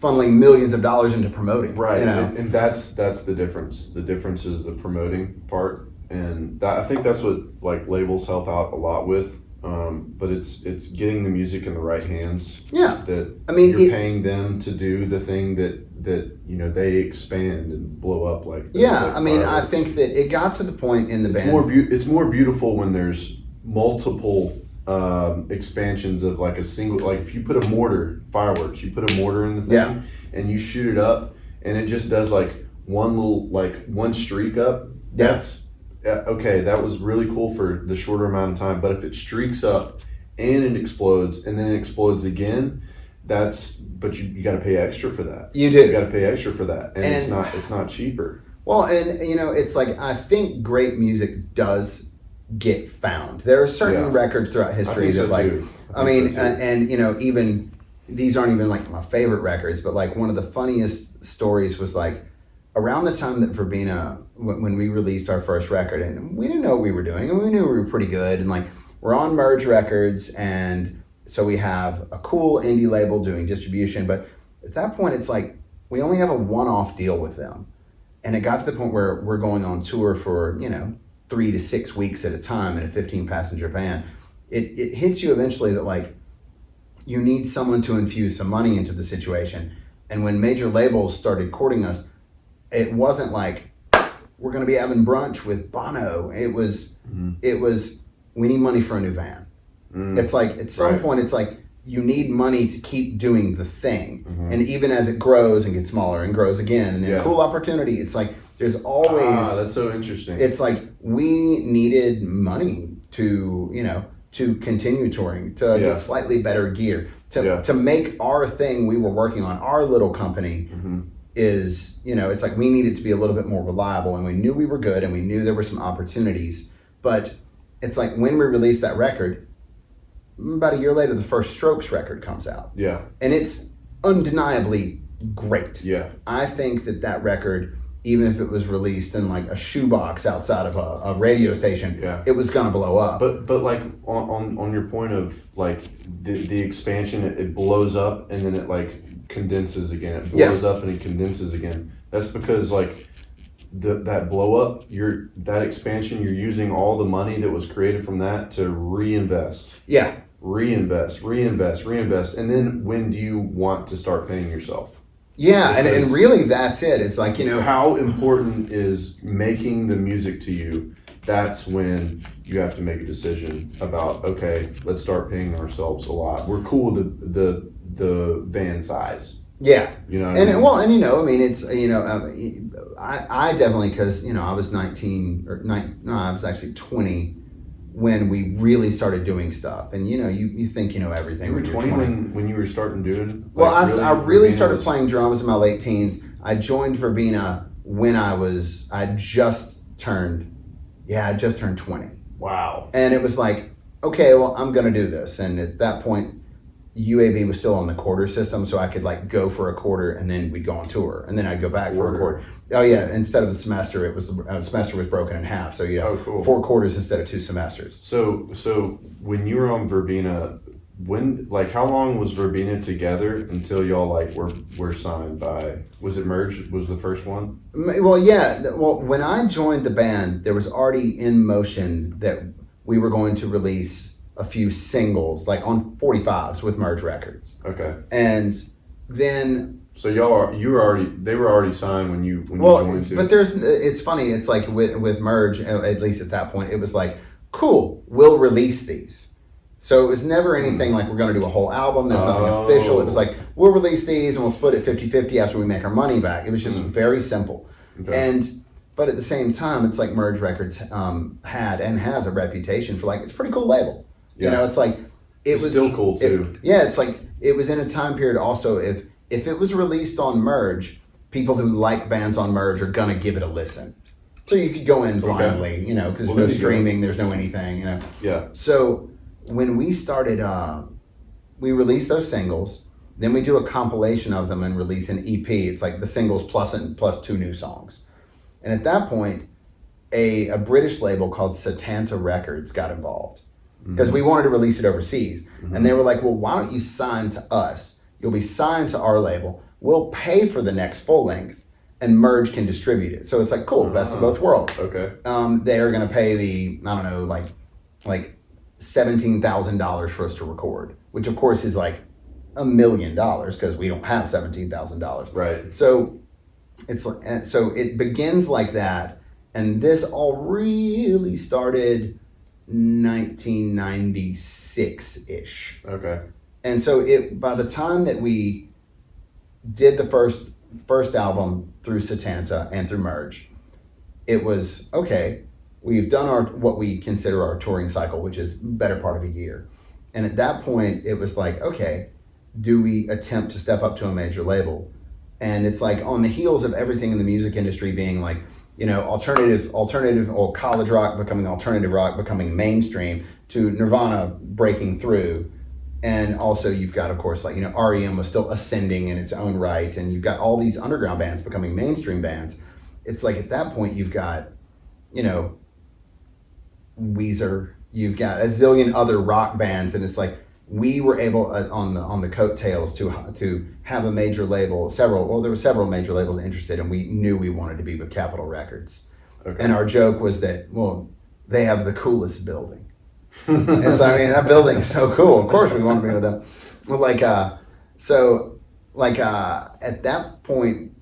funneling millions of dollars into promoting. Right. And that's the difference. The difference is the promoting part. And I think that's what like labels help out a lot with. But it's getting the music in the right hands. Yeah. That you're paying them to do the thing that they expand and blow up like this. Yeah, like I mean, fireworks. I think that it got to the point in the band. It's more beautiful when there's multiple expansions of like a single. Like if you put a mortar, fireworks, you put a mortar in the thing and you shoot it up, and it just does like one streak up. That's okay. That was really cool for the shorter amount of time. But if it streaks up and it explodes and then it explodes again, but you got to pay extra for that. You do. You got to pay extra for that, and it's not cheaper. Well, and it's like I think great music does get found. There are certain records throughout history that like and even these aren't even like my favorite records, but like one of the funniest stories was like around the time that Verbena, when we released our first record, and we didn't know what we were doing, and we knew we were pretty good, and like we're on Merge Records, and so we have a cool indie label doing distribution, but at that point it's like we only have a one-off deal with them. And it got to the point where we're going on tour for, 3 to 6 weeks at a time in a 15-passenger van. It hits you eventually that like you need someone to infuse some money into the situation. And when major labels started courting us, it wasn't like we're going to be having brunch with Bono. It was we need money for a new van. It's like at some point it's like you need money to keep doing the thing. Mm-hmm. And even as it grows and gets smaller and grows again and then cool opportunity, it's like there's always that's so interesting. It's like we needed money to continue touring, to get slightly better gear, to make our thing we were working on, our little company is, it's like we needed to be a little bit more reliable, and we knew we were good and we knew there were some opportunities. But it's like when we released that record, about a year later, the first Strokes record comes out. Yeah. And it's undeniably great. Yeah. I think that record, even if it was released in like a shoebox outside of a radio station, it was gonna blow up. But like on your point of like the expansion, it blows up and then it like condenses again. It blows up and it condenses again. That's because like that blow up, that expansion, you're using all the money that was created from that to reinvest. Yeah. Reinvest. And then when do you want to start paying yourself? Yeah, and really that's it. It's like, how important is making the music to you? That's when you have to make a decision about, okay, let's start paying ourselves a lot. We're cool with the van size. Yeah. You know what and I mean? well, and I mean, it's I definitely, because I was 19 or no, I was actually 20 when we really started doing stuff, and you think you know everything. You were when 20 you're 20 when you were starting doing. Well, Like, I really Verbena started was- playing drums in my late teens. I joined Verbena when I just turned 20. Wow. And it was like, okay, well, I'm going to do this. And at that point, UAB was still on the quarter system, so I could like go for a quarter and then we'd go on tour, and then I'd go back for a quarter. Oh yeah, instead of the semester, the semester was broken in half, so Oh, cool. 4 quarters instead of 2 semesters. So when you were on Verbena, how long was Verbena together until y'all were signed by? Was it Merge? Was the first one? Well, yeah. Well, when I joined the band, there was already in motion that we were going to release a few singles, like on 45s with Merge Records. Okay. And then so they were already signed when you joined too. But it's funny. It's like with Merge, at least at that point, it was like, cool, we'll release these. So it was never anything like we're going to do a whole album. There's nothing official. It was like, we'll release these and we'll split it 50-50 after we make our money back. It was just very simple. Okay. But at the same time, it's like Merge Records had and has a reputation for like, it's a pretty cool label. Yeah. It's like, it's still cool too. It's like, it was in a time period also, if it was released on Merge, people who like bands on Merge are going to give it a listen. So you could go in blindly, because there's no streaming, there's no anything, Yeah. So when we started, we released those singles, then we do a compilation of them and release an EP. It's like the singles plus 2 new songs. And at that point, a British label called Satanta Records got involved because we wanted to release it overseas. Mm-hmm. And they were like, well, why don't you sign to us? You'll be signed to our label. We'll pay for the next full length and Merge can distribute it. So it's like, cool, best of both worlds. Okay. They are going to pay like $17,000 for us to record, which of course is like $1 million because we don't have $17,000. Right. So it's like, so it begins like that, and this all really started 1996-ish. Okay. And so by the time that we did the first album through Satanta and through Merge, it was okay. We've done what we consider our touring cycle, which is better part of a year. And at that point, it was like, okay, do we attempt to step up to a major label? And it's like on the heels of everything in the music industry being like, alternative or college rock becoming alternative rock, becoming mainstream, to Nirvana breaking through. And also you've got, of course, like, REM was still ascending in its own right. And you've got all these underground bands becoming mainstream bands. It's like at that point you've got, Weezer, you've got a zillion other rock bands. And it's like, we were able on the coattails to have a major label, there were several major labels interested, and we knew we wanted to be with Capitol Records. Okay. And our joke was that, well, they have the coolest building. And so, I mean, that building's so cool. Of course we want to be with them. Well, at that point,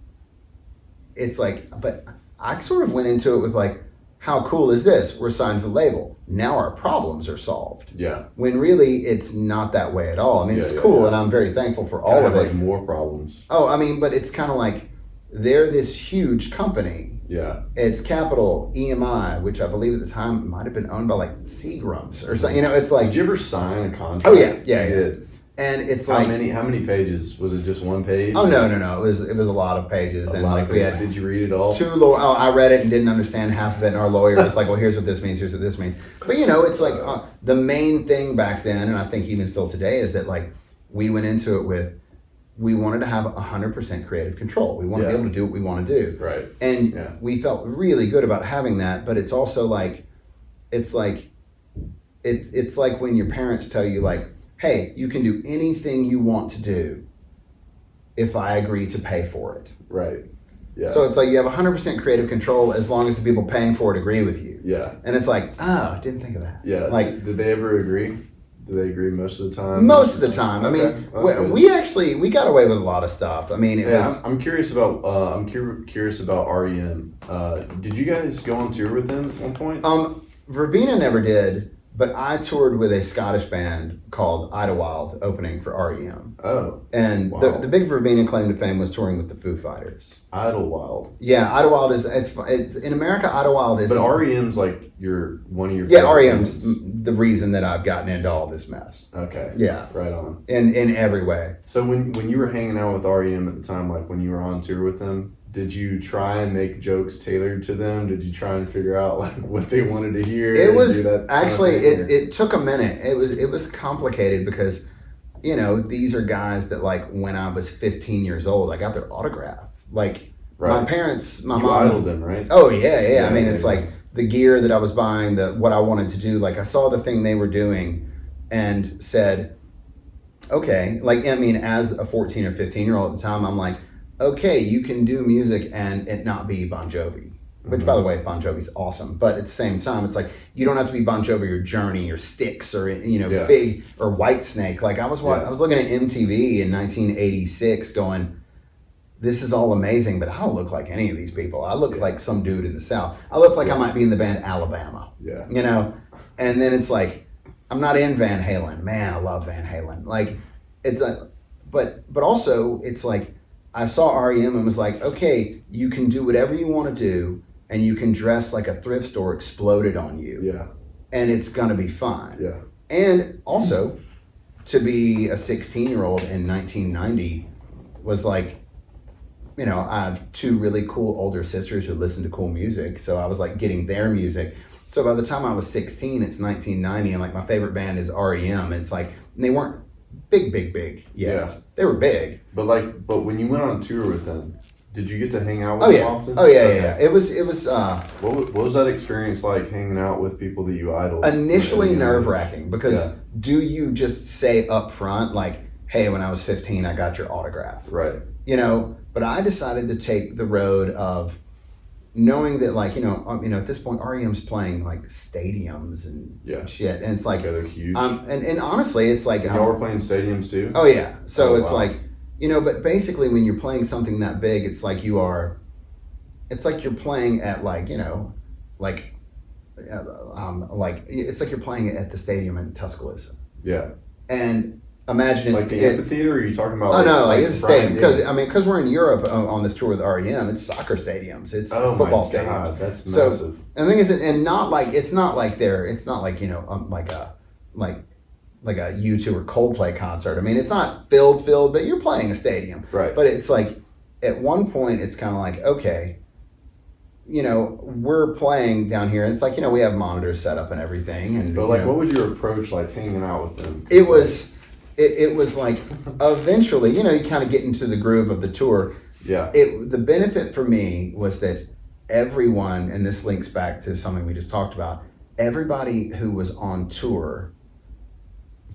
it's like, but I sort of went into it with like, how cool is this? We're signed to the label. Now our problems are solved. Yeah. When really it's not that way at all. I mean, it's cool, and I'm very thankful for all of it. Like more problems. Oh, I mean, but it's kind of like they're this huge company. Yeah. It's Capital EMI, which I believe at the time might have been owned by like Seagram's or something. It's like. Did you ever sign a contract? Oh yeah. You did. And it's how many pages? Was it just one page? Oh no. It was a lot of pages, we had. Did you read it all? I read it and didn't understand half of it, and our lawyer was like, "Well, here's what this means. Here's what this means." But it's like the main thing back then, and I think even still today, is that like we went into it with, we wanted to have 100% creative control. We wanted to be able to do what we want to do. Right. And we felt really good about having that. But it's also like, it's like when your parents tell you like, hey, you can do anything you want to do if I agree to pay for it. Right. Yeah. So it's like you have 100% creative control as long as the people paying for it agree with you. Yeah. And it's like, I didn't think of that. Yeah. Like, did they ever agree? Do they agree most of the time? Most of the time. Okay. I mean, we got away with a lot of stuff. I mean, I'm curious about REM. Did you guys go on tour with them at one point? Verbena never did. But I toured with a Scottish band called Idlewild opening for REM. Oh. And Wow. the big Verbena claim to fame was touring with the Foo Fighters. Idlewild. Yeah, Idlewild is it's in America. Idlewild is. But REM's like one of your. Yeah, favorite REM's bands. the reason that I've gotten into all this mess. Okay. Yeah. Right on. In every way. So when you were hanging out with REM at the time, like when you were on tour with them, did you try and make jokes tailored to them? Did you try and figure out like what they wanted to hear? It was do that actually kind of thing, it took a minute. It was complicated because, you know, these are guys that like when I was 15 years old, I got their autograph. Like right. my parents, my you mom idled them, right? Oh yeah. I mean, yeah, it's like the gear that I was buying, what I wanted to do. Like I saw the thing they were doing, and said, okay. Like I mean, as a 14 or 15-year-old at the time, I'm like, okay, you can do music and it not be Bon Jovi. Which, by the way, Bon Jovi's awesome. But at the same time, it's like, you don't have to be Bon Jovi or Journey or Styx or, you know, Big or Whitesnake. Like, I was looking at MTV in 1986 going, this is all amazing, but I don't look like any of these people. I look like some dude in the South. I look like I might be in the band Alabama. Yeah. You know? And then it's like, I'm not in Van Halen. Man, I love Van Halen. Like, it's a, but also, it's like, I saw REM and was like, okay, you can do whatever you want to do, and you can dress like a thrift store exploded on you. Yeah. And it's going to be fine. Yeah. And also, to be a 16-year-old in 1990 was like, you know, I have two really cool older sisters who listen to cool music. So I was like getting their music. So by the time I was 16, it's 1990. And like my favorite band is REM. And it's like, and they weren't big yet. Yeah. They were big. But when you went on tour with them, did you get to hang out with them often? Oh yeah, yeah. It was. What was that experience like, hanging out with people that you idoled? Initially nerve-wracking because do you just say up front like, hey, when I was 15, I got your autograph. Right. You know, but I decided to take the road of knowing that, like, you know, at this point, REM's playing like stadiums and shit, and it's like, they're huge. And honestly, it's like, y'all were playing stadiums too. Oh yeah, so it's like, you know, but basically, when you're playing something that big, it's like you're playing at like, you know, like it's like you're playing at the stadium in Tuscaloosa. Yeah. And imagine like the amphitheater, or are you talking about? Oh no, like it's a stadium because we're in Europe on this tour with REM. It's soccer stadiums, it's football stadiums. God, that's massive. So and the thing is, and not like it's not like you know like a U2 or Coldplay concert. I mean, it's not filled, but you're playing a stadium. Right. But it's like at one point, it's kind of like, okay, you know, we're playing down here, and it's like, you know, we have monitors set up and everything, and but like, what was your approach like hanging out with them? It was. It was like, eventually, you know, you kind of get into the groove of the tour. Yeah. The benefit for me was that everyone, and this links back to something we just talked about, everybody who was on tour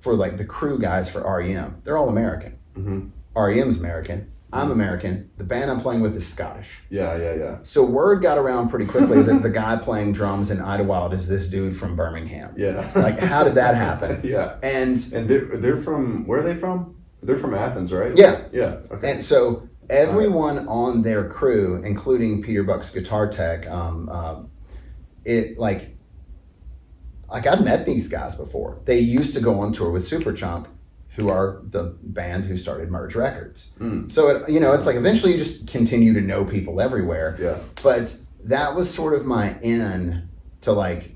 for like the crew guys for REM, they're all American. Mm-hmm. REM's American. I'm American. The band I'm playing with is Scottish. Yeah. So word got around pretty quickly that the guy playing drums in Idlewild is this dude from Birmingham. Yeah. Like, how did that happen? Yeah. And they're from, where are they from? They're from Athens, right? Yeah. Yeah. Okay. And so everyone on their crew, including Peter Buck's guitar tech, like I'd met these guys before. They used to go on tour with Superchunk, who are the band who started Merge Records. So, it's like eventually you just continue to know people everywhere. Yeah. But that was sort of my in to like,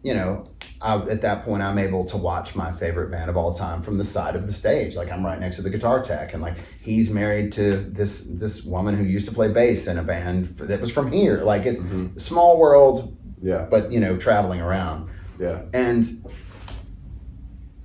you know, at that point I'm able to watch my favorite band of all time from the side of the stage. Like I'm right next to the guitar tech, and like he's married to this woman who used to play bass in a band that was from here. Like it's a small world, but, you know, traveling around. Yeah. And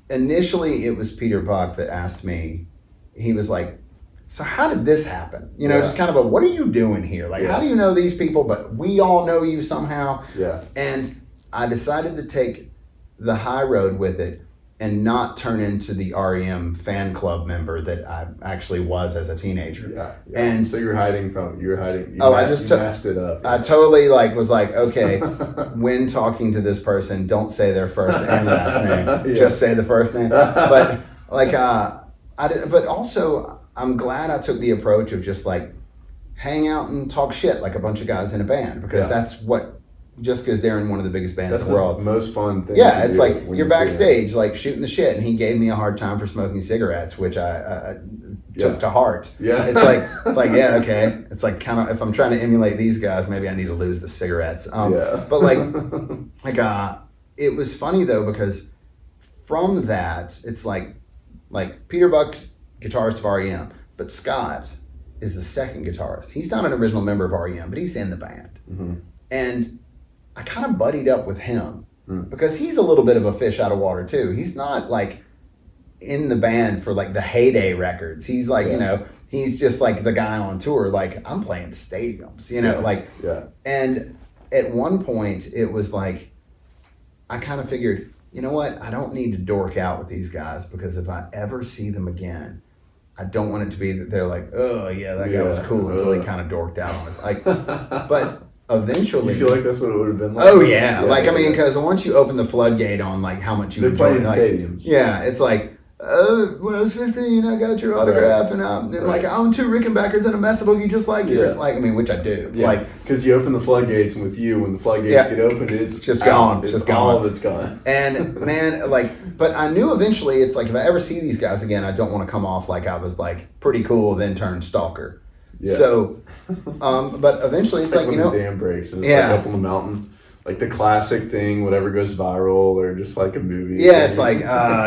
initially, it was Peter Buck that asked me, he was like, so how did this happen? You know, just kind of what are you doing here? Like, how do you know these people, but we all know you somehow? Yeah. And I decided to take the high road with it and not turn into the REM fan club member that I actually was as a teenager. Yeah. And so you messed it up. I totally was like, okay, when talking to this person, don't say their first and last name. Just say the first name. But but also I'm glad I took the approach of just like hang out and talk shit like a bunch of guys in a band, because that's what just because they're in one of the biggest bands That's in the world. Most fun thing. Yeah, it's like you're backstage, like shooting the shit, and he gave me a hard time for smoking cigarettes, which I took to heart. Yeah, it's like yeah, okay. It's like kind of if I'm trying to emulate these guys, maybe I need to lose the cigarettes. But it was funny though because from that, it's like Peter Buck, guitarist of REM, but Scott is the second guitarist. He's not an original member of REM, but he's in the band, and I kind of buddied up with him because he's a little bit of a fish out of water too. He's not like in the band for like the heyday records. He's like, he's just like the guy on tour. Like I'm playing stadiums, and at one point it was like, I kind of figured, you know what? I don't need to dork out with these guys because if I ever see them again, I don't want it to be that they're like, oh yeah, that guy was cool until he kind of dorked out on us. Like, but eventually, you feel like that's what it would have been like. Oh yeah, I mean, because once you open the floodgate on like how much you play in like, stadiums. Yeah, it's like, when I was 15, I got your autograph, and like I own 2 Rickenbackers and a Mesa Boogie just like yours. Like I mean, which I do. Yeah. Like because you open the floodgates, and with you, when the floodgates get opened, it's just gone. It's just gone. All of it's gone. And man, but I knew eventually, it's like if I ever see these guys again, I don't want to come off like I was like pretty cool, then turn stalker. Yeah. So, but eventually, it's like when the dam breaks and it's like up on the mountain. Like the classic thing, whatever goes viral, or just like a movie. Yeah, it's like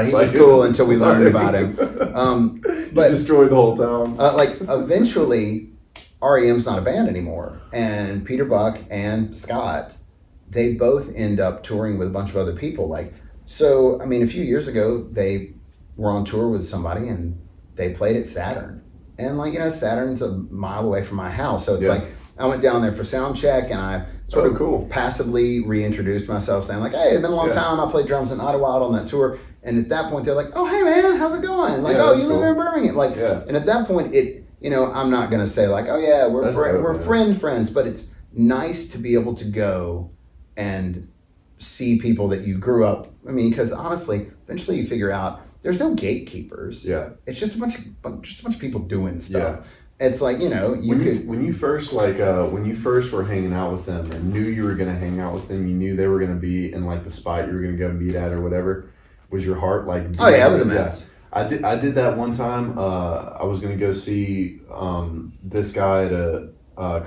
he was cool until we learned about him. But he destroyed the whole town. Eventually, REM's not a band anymore, and Peter Buck and Scott, they both end up touring with a bunch of other people. So I mean, a few years ago, they were on tour with somebody, and they played at Saturn, and Saturn's a mile away from my house, so it's like I went down there for sound check, and I sort of passively reintroduced myself, saying like, hey, it's been a long time. I played drums in Ottawa on that tour. And at that point, they're like, oh, hey, man, how's it going? Like, you live in Birmingham. And at that point, I'm not going to say like, oh, yeah, we're friends. But it's nice to be able to go and see people that you grew up. I mean, because honestly, eventually you figure out there's no gatekeepers. Yeah. It's just a bunch of people doing stuff. Yeah. It's like, when you first were hanging out with them or knew you were going to hang out with them, you knew they were going to be in like the spot you were going to go meet at or whatever. Was your heart like? Oh yeah, it was a mess. I did that one time. I was going to go see this guy at a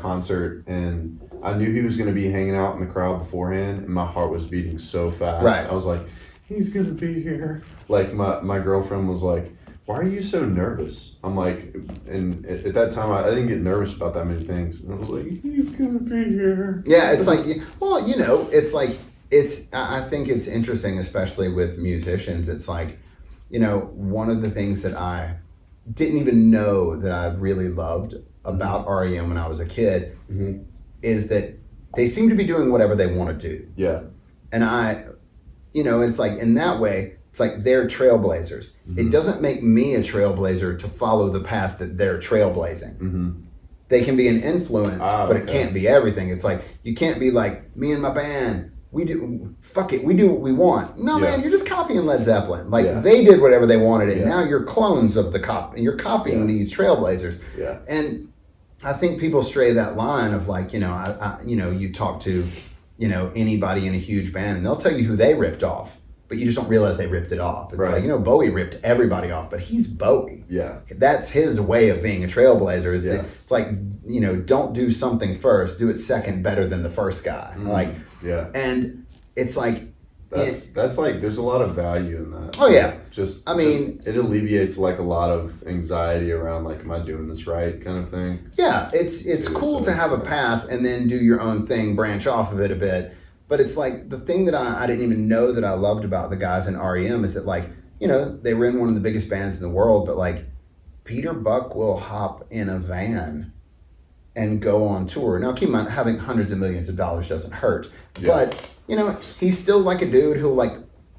concert, and I knew he was going to be hanging out in the crowd beforehand, and my heart was beating so fast. Right. I was like, he's going to be here. Like my girlfriend was like, why are you so nervous? I'm like, and at that time, I didn't get nervous about that many things. And I was like, he's going to be here. Yeah, it's like, well, it's like, I think it's interesting, especially with musicians. It's like, one of the things that I didn't even know that I really loved about REM when I was a kid is that they seem to be doing whatever they want to do. Yeah. And it's like, in that way, it's like they're trailblazers. It doesn't make me a trailblazer to follow the path that they're trailblazing. They can be an influence, but it can't be everything. It's like, you can't be like, me and my band, we do what we want. No, man, you're just copying Led Zeppelin. They did whatever they wanted, and now you're clones of and you're copying these trailblazers. Yeah. And I think people stray that line of like, you talk to, anybody in a huge band, and they'll tell you who they ripped off. But you just don't realize they ripped it off. It's like, Bowie ripped everybody off, but he's Bowie. Yeah. That's his way of being a trailblazer. It's like, don't do something first, do it second better than the first guy. And it's like, that's like, there's a lot of value in that. Oh yeah. It alleviates like a lot of anxiety around like, am I doing this right kind of thing. Yeah. It's cool to have a path and then do your own thing, branch off of it a bit. But it's like the thing that I didn't even know that I loved about the guys in REM is that like, they were in one of the biggest bands in the world, but like Peter Buck will hop in a van and go on tour. Now keep in mind, having hundreds of millions of dollars doesn't hurt. Yeah. But, he's still like a dude who like,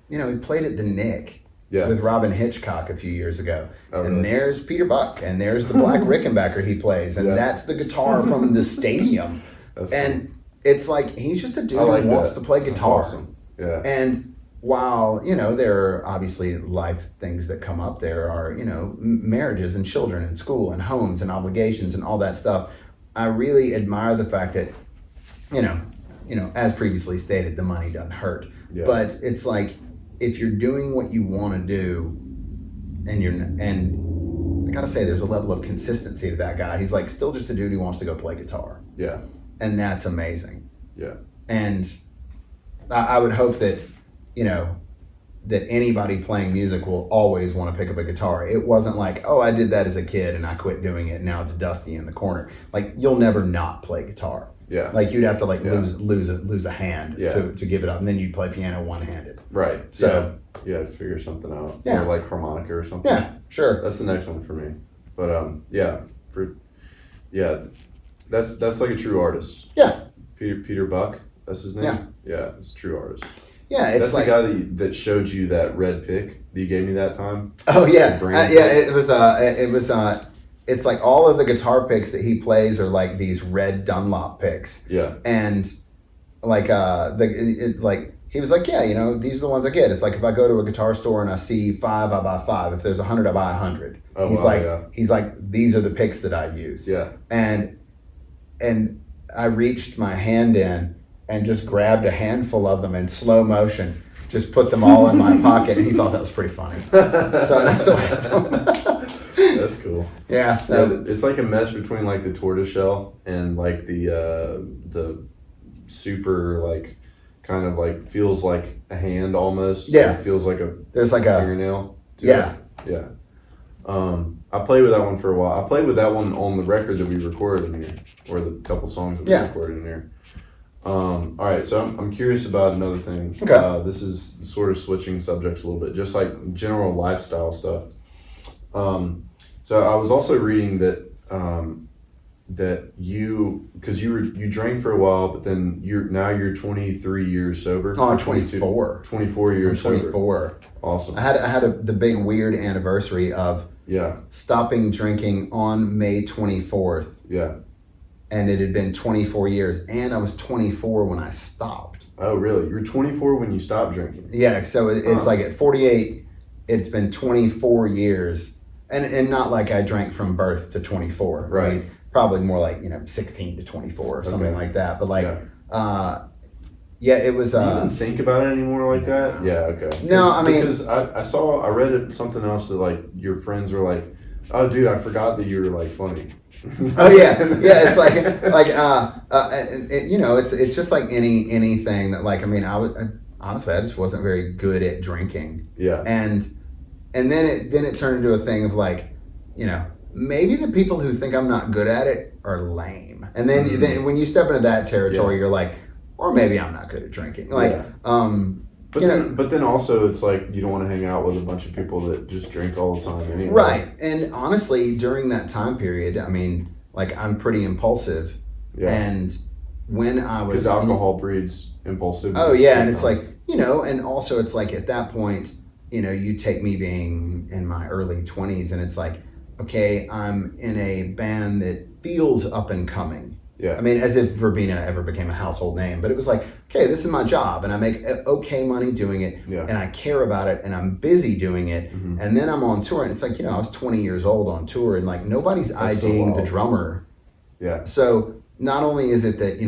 he played at the Nick with Robin Hitchcock a few years ago. Oh, and really? There's Peter Buck and there's the Black Rickenbacker he plays. And that's the guitar from the stadium. That's cool. It's like, he's just a dude who wants to play guitar. That's awesome. Yeah. And while, there are obviously life things that come up, there are, marriages and children and school and homes and obligations and all that stuff. I really admire the fact that, as previously stated, the money doesn't hurt. Yeah. But it's like, if you're doing what you want to do, and I gotta say, there's a level of consistency to that guy. He's like still just a dude who wants to go play guitar. Yeah. And that's amazing. Yeah. And I would hope that, that anybody playing music will always want to pick up a guitar. It wasn't like, oh, I did that as a kid and I quit doing it. Now it's dusty in the corner. Like, you'll never not play guitar. Yeah. Like, you'd have to lose a hand Yeah. to give it up, and then you'd play piano one-handed. Right. So yeah, figure something out. Yeah. Or like harmonica or something. yeah, sure. That's the next one for me. But that's like a true artist. Yeah. Peter Buck. That's his name. Yeah. Yeah, it's a true artist. Yeah, it's That's like, the guy that showed you that red pick that you gave me that time. oh yeah, The brand yeah. It was it's like all of the guitar picks that he plays are like these red Dunlop picks, Yeah. and like he was like, yeah, these are the ones I get. It's like, if I go to a guitar store and I see 5, I buy 5. If there's 100, I buy 100. Oh, he's wow, like, yeah. he's like, these are the picks that I use. Yeah. And I reached my hand in and just grabbed a handful of them in slow motion, just put them all in my pocket, and he thought that was pretty funny. So I still have them. That's cool. Yeah. So, Yeah, it's like a mesh between like the tortoiseshell and like the super like kind of like feels like a hand almost. Yeah. It feels like a there's like a fingernail. to yeah. it. Yeah. I played with that one for a while. I played with that one on the record that we recorded in here, or the couple songs that we Yeah. recorded in here. All right, so I'm curious about another thing. Okay. This is sort of switching subjects a little bit, just like general lifestyle stuff. So I was also reading that that because you drank for a while, but then you're 23 years sober. Oh, I'm 22 24. 24 years sober. 24. Awesome. I had the big weird anniversary of Yeah. stopping drinking on May 24th, Yeah. and it had been 24 years, and I was 24 when I stopped. Oh, really? You were 24 when you stopped drinking. Yeah, so it's like at 48, it's been 24 years, and not like I drank from birth to 24, Right. I mean, probably more like 16 to 24 or something Okay. like that. But like, Yeah. it was. Do you even think about it anymore like that? Yeah, okay. No, I mean, because I read something else that like your friends were like, oh, dude, I forgot that you were like funny. Oh yeah, it's like it's just like anything that like, I mean, honestly, I just wasn't very good at drinking. Yeah. And then it turned into a thing of like, maybe the people who think I'm not good at it are lame. And then, then when you step into that territory, you're like, or maybe I'm not good at drinking. Like, But then also it's like you don't want to hang out with a bunch of people that just drink all the time anyway. right. And honestly, during that time period, I mean, like, I'm pretty impulsive. Yeah. And when I was... Because alcohol breeds impulsivity. Oh, yeah. And it's like, and also it's like at that point, you take me being in my early 20s, and it's like, okay, I'm in a band that feels up and coming. Yeah. I mean, as if Verbena ever became a household name, but it was like, okay, this is my job, and I make okay money doing it, Yeah. and I care about it, and I'm busy doing it, Mhm. and then I'm on tour, and it's like, I was 20 years old on tour, and like nobody's That's so IDing the wild. drummer. Yeah. So not only is it that,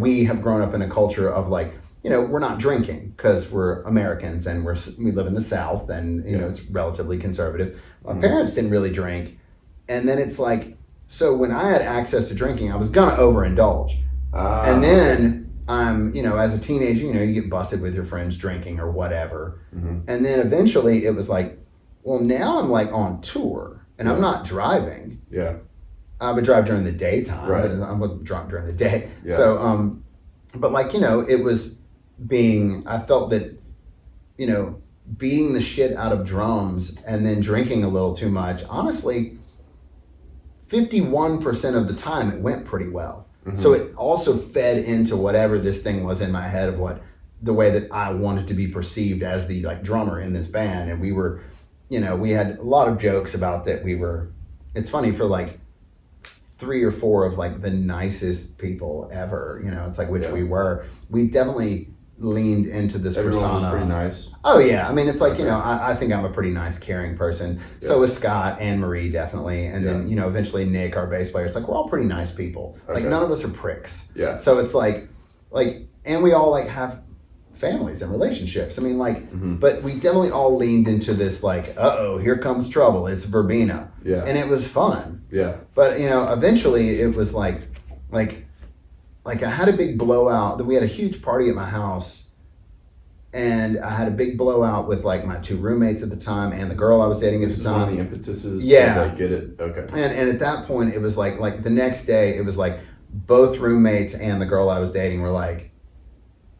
we have grown up in a culture of like, we're not drinking because we're Americans and we live in the South, and, it's relatively conservative. My parents didn't really drink. And then it's like, so when I had access to drinking, I was going to overindulge. And then as a teenager, you get busted with your friends drinking or whatever. Mhm. And then eventually it was like, well, now I'm like on tour and I'm not driving. Yeah. I would drive during the daytime, Right. but I wasn't drunk during the day. Yeah. So, but like, it was I felt that, beating the shit out of drums and then drinking a little too much, honestly, 51% of the time it went pretty well. Mhm. So it also fed into whatever this thing was in my head of the way that I wanted to be perceived as the like drummer in this band. And we were, we had a lot of jokes about that. It's funny, for like 3 or 4 of like the nicest people ever, it's like, which we definitely leaned into this Everyone persona. was pretty nice. Oh yeah, I mean, it's like, Okay. I think I'm a pretty nice, caring person. So is Scott and Marie, definitely, and then eventually Nick, our bass player. It's like, we're all pretty nice people. Like, Okay. none of us are pricks. Yeah. So it's like, and we all like have families and relationships. I mean, like, Mm-hmm. but we definitely all leaned into this, like, here comes trouble. It's verbena. Yeah. And it was fun. Yeah. But, eventually it was like I had a big blowout. We had a huge party at my house, and I had a big blowout with like my 2 roommates at the time and the girl I was dating at This the is one of time. the impetuses Yeah. to like get it. Okay. And at that point, it was like the next day, it was like both roommates and the girl I was dating were like,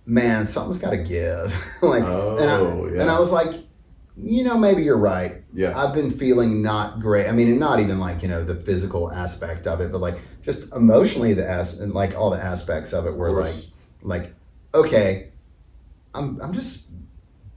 man, something's got to give. And I was like, maybe you're right. Yeah. I've been feeling not great. I mean, and not even like, the physical aspect of it, but like just emotionally and like all the aspects of it were like, okay, I'm just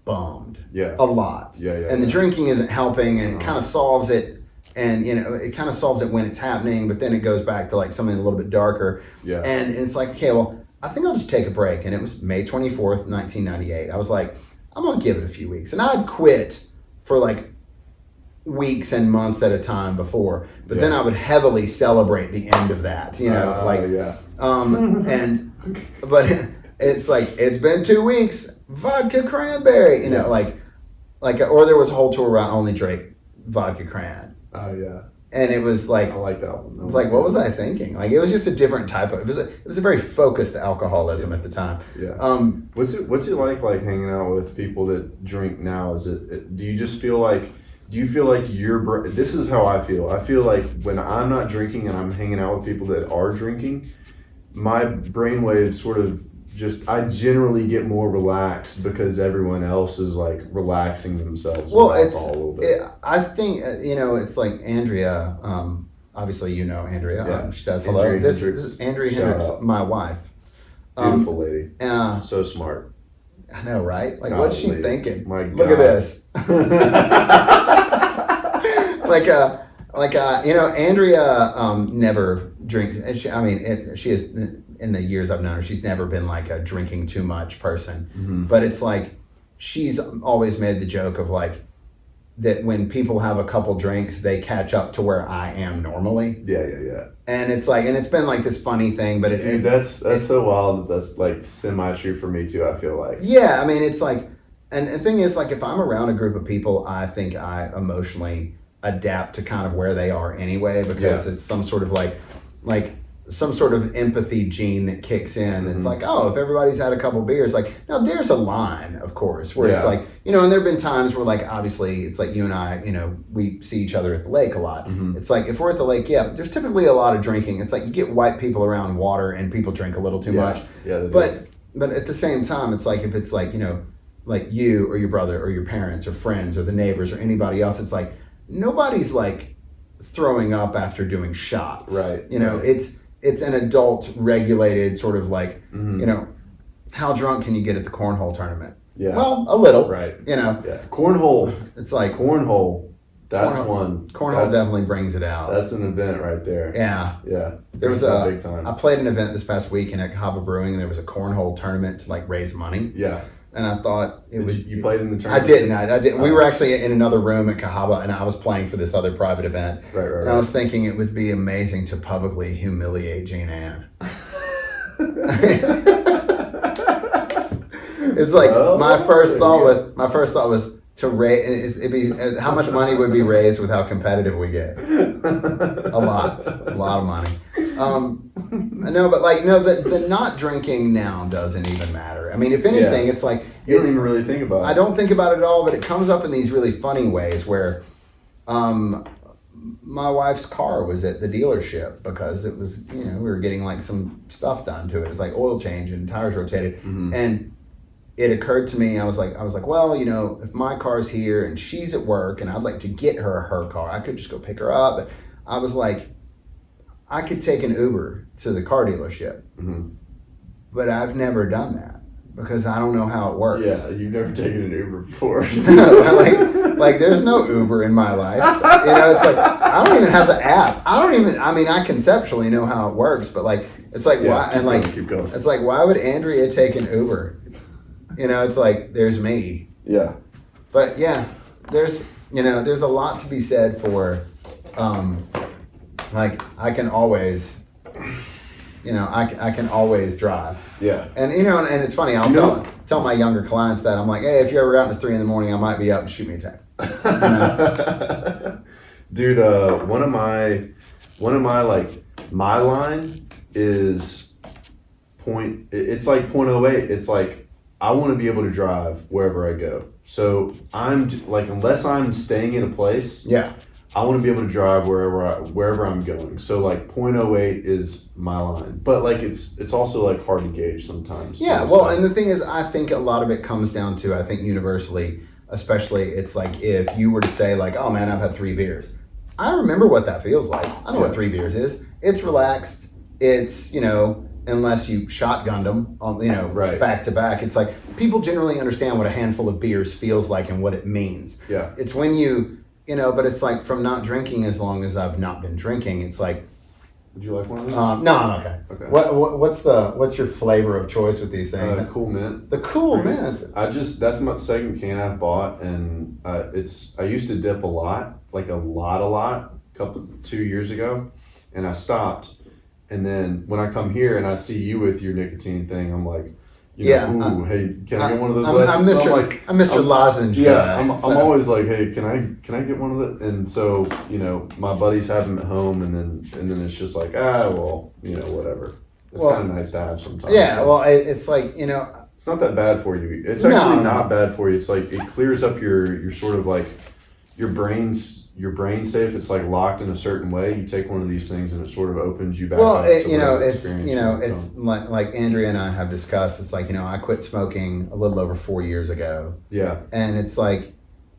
bummed. Yeah. A lot. Yeah. And the drinking isn't helping, and it kind of solves it. And, it kind of solves it when it's happening, but then it goes back to like something a little bit darker. Yeah. And it's like, okay, well, I think I'll just take a break. And it was May 24th, 1998. I was like, I'm going to give it a few weeks. And I'd quit for like weeks and months at a time before, but then I would heavily celebrate the end of that, but it's like, it's been 2 weeks, vodka cranberry, or there was a whole tour where I only drank vodka cran. Oh yeah. And it was like, I like that one. It's like, what was I thinking? Like, it was just a different type of. It was a very focused alcoholism at the time. Yeah. What's it like hanging out with people that drink now? Do you feel like this is how I feel. I feel like when I'm not drinking and I'm hanging out with people that are drinking, my brainwaves sort of I generally get more relaxed because everyone else is like relaxing themselves. Well, with alcohol a little bit. I think it's like Andrea. Obviously, Andrea. Yeah. She says hello. Andrea This Hendricks. is Andrea Shout Hendricks, out. my wife. Beautiful lady. So smart. I know, right? Like, what's she Golly. thinking? My Look God. at this. Andrea never drinks. And she is, in the years I've known her, she's never been like a drinking too much person. Mm-hmm. But it's like, she's always made the joke of like, that when people have a couple drinks, they catch up to where I am normally. Yeah. And it's like, and it's been like this funny thing, but Dude, that's so wild. That's like semi-true for me too, I feel like. Yeah, it's like, and the thing is, like, if I'm around a group of people, I think I emotionally adapt to kind of where they are anyway, because it's some sort of like some sort of empathy gene that kicks in. Mm-hmm. It's like, oh, if everybody's had a couple beers, like, now there's a line, of course, where it's like, and there have been times where, like, obviously it's like you and I, we see each other at the lake a lot. Mm-hmm. It's like, if we're at the lake, there's typically a lot of drinking. It's like you get white people around water and people drink a little too much. Yeah, they do. But at the same time, it's like, if it's like, like you or your brother or your parents or friends or the neighbors or anybody else, it's like, nobody's like throwing up after doing shots. Right. Right. It's an adult regulated sort of like, how drunk can you get at the cornhole tournament? Yeah. Well, a little. Right. Yeah. Cornhole. It's like Cornhole. That's one. Cornhole definitely brings it out. That's an event right there. Yeah. Yeah. There was big time. I played an event this past week in Cahaba Brewing, and there was a cornhole tournament to like raise money. Yeah. And I thought You played in the tournament? I didn't. I didn't. We were actually in another room at Cahaba, and I was playing for this other private event. Right. And I was thinking it would be amazing to publicly humiliate Jean Ann. It's like, my first thought was to raise. It'd be how much money would be raised with how competitive we get. A lot of money. No, but like, the not drinking now doesn't even matter. If anything, it's like, you don't even really think about it. I don't think about it at all, but it comes up in these really funny ways where, my wife's car was at the dealership because it was, we were getting like some stuff done to it. It was like oil change and tires rotated. Mm-hmm. And it occurred to me, I was like, well, if my car's here and she's at work and I'd like to get her car, I could just go pick her up. But I was like, I could take an Uber to the car dealership, mm-hmm. but I've never done that because I don't know how it works. Yeah, you've never taken an Uber before. like there's no Uber in my life. It's like, I don't even have the app. I conceptually know how it works, but like, it's like, why? And like, keep going. It's like, why would Andrea take an Uber? It's like, there's me. Yeah. But yeah, there's a lot to be said for, like, I can always I can always drive. Yeah. And and it's funny. I'll tell my younger clients that I'm like, hey, if you're ever out and it's 3 a.m, I might be up and shoot me a text. Dude, one of my like my line is it's like .08. It's like I want to be able to drive wherever I go. So I'm like, unless I'm staying in a place, yeah, I want to be able to drive wherever I'm going. So like .08 is my line, but like it's also like hard to gauge sometimes. Yeah, well, and the thing is, I think a lot of it comes down to, I think universally, especially, it's like if you were to say like, oh man, I've had 3 beers. I remember what that feels like. I know what 3 beers is. It's relaxed. It's, unless you shotgunned them, right, back to back. It's like people generally understand what a handful of beers feels like and what it means. Yeah. It's when but it's like from not drinking as long as I've not been drinking. It's like, would you like one of these? No, I'm okay. Okay. What's your flavor of choice with these things? Cool mint. The Cool Mint. That's my second can I've bought, and I used to dip a lot, like a lot, 2 years ago, and I stopped. And then when I come here and I see you with your nicotine thing, I'm like, hey, can I get one of those? I'm Mr. Lozenge. Yeah, I'm always like, hey, can I get one of the? And so my buddies have them at home, and then it's just like, whatever. It's kind of nice to have sometimes. Yeah, so. well, it's like It's not that bad for you. It's actually not bad for you. It's like it clears up your sort of like your brain safe. It's like locked in a certain way. You take one of these things and it sort of opens you back up. It's like Andrea and I have discussed. It's like, I quit smoking a little over 4 years ago. Yeah. And it's like,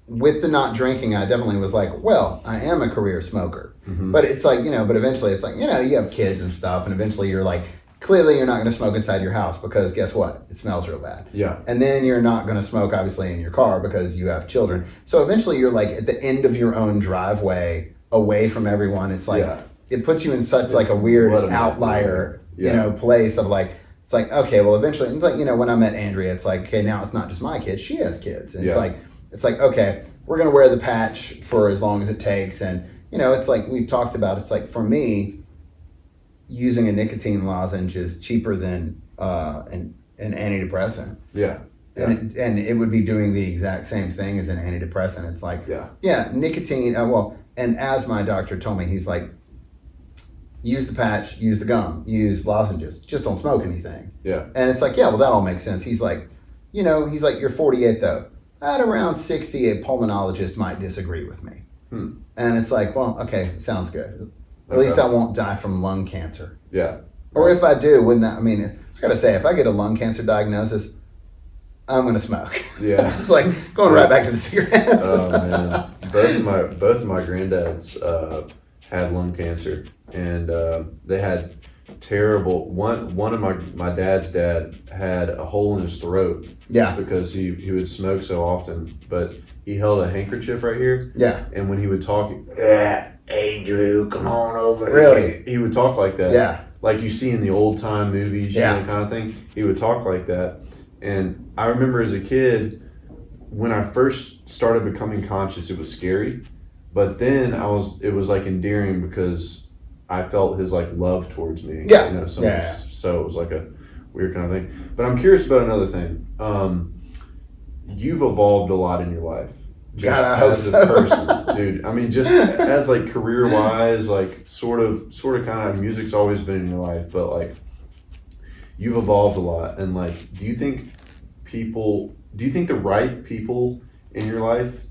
with the not drinking, I definitely was like, well, I am a career smoker. Mm-hmm. But it's like, but eventually it's like, you have kids and stuff, and eventually you're like, clearly you're not going to smoke inside your house because guess what? It smells real bad. Yeah. And then you're not going to smoke, obviously, in your car because you have children. So eventually you're like at the end of your own driveway, away from everyone. It's like, it puts you in such like a weird outlier, place of like, it's like, okay, well, eventually, like, when I met Andrea, it's like, okay, now it's not just my kids. She has kids. And it's like, okay, we're going to wear the patch for as long as it takes. And, it's like we've talked about, it's like for me, using a nicotine lozenge is cheaper than an antidepressant. Yeah. And it would be doing the exact same thing as an antidepressant. It's like, nicotine, and as my doctor told me, he's like, use the patch, use the gum, use lozenges, just don't smoke anything. Yeah. And it's like, well, that all makes sense. He's like, you're 48 though. At around 60, a pulmonologist might disagree with me. And it's like, well, okay, sounds good. At least I won't die from lung cancer. Yeah. Or if I do, I gotta say, if I get a lung cancer diagnosis, I'm gonna smoke. Yeah. It's like going right back to the cigarettes. Oh man. Both of my granddads had lung cancer, and they had terrible one of my dad's dad had a hole in his throat. Yeah. Because he would smoke so often, but he held a handkerchief right here. Yeah. And when he would talk, hey Drew, come on over. Really? He would talk like that. Yeah. Like you see in the old time movies, kind of thing. He would talk like that. And I remember as a kid, when I first started becoming conscious, it was scary. But then it was like endearing because I felt his like love towards me. Yeah. So it was like a weird kind of thing. But I'm curious about another thing. You've evolved a lot in your life. Just God, I hope as a so. person, dude. I mean, just as like career wise, like sort of kind of music's always been in your life, but like you've evolved a lot. And like, do you think the right people in your life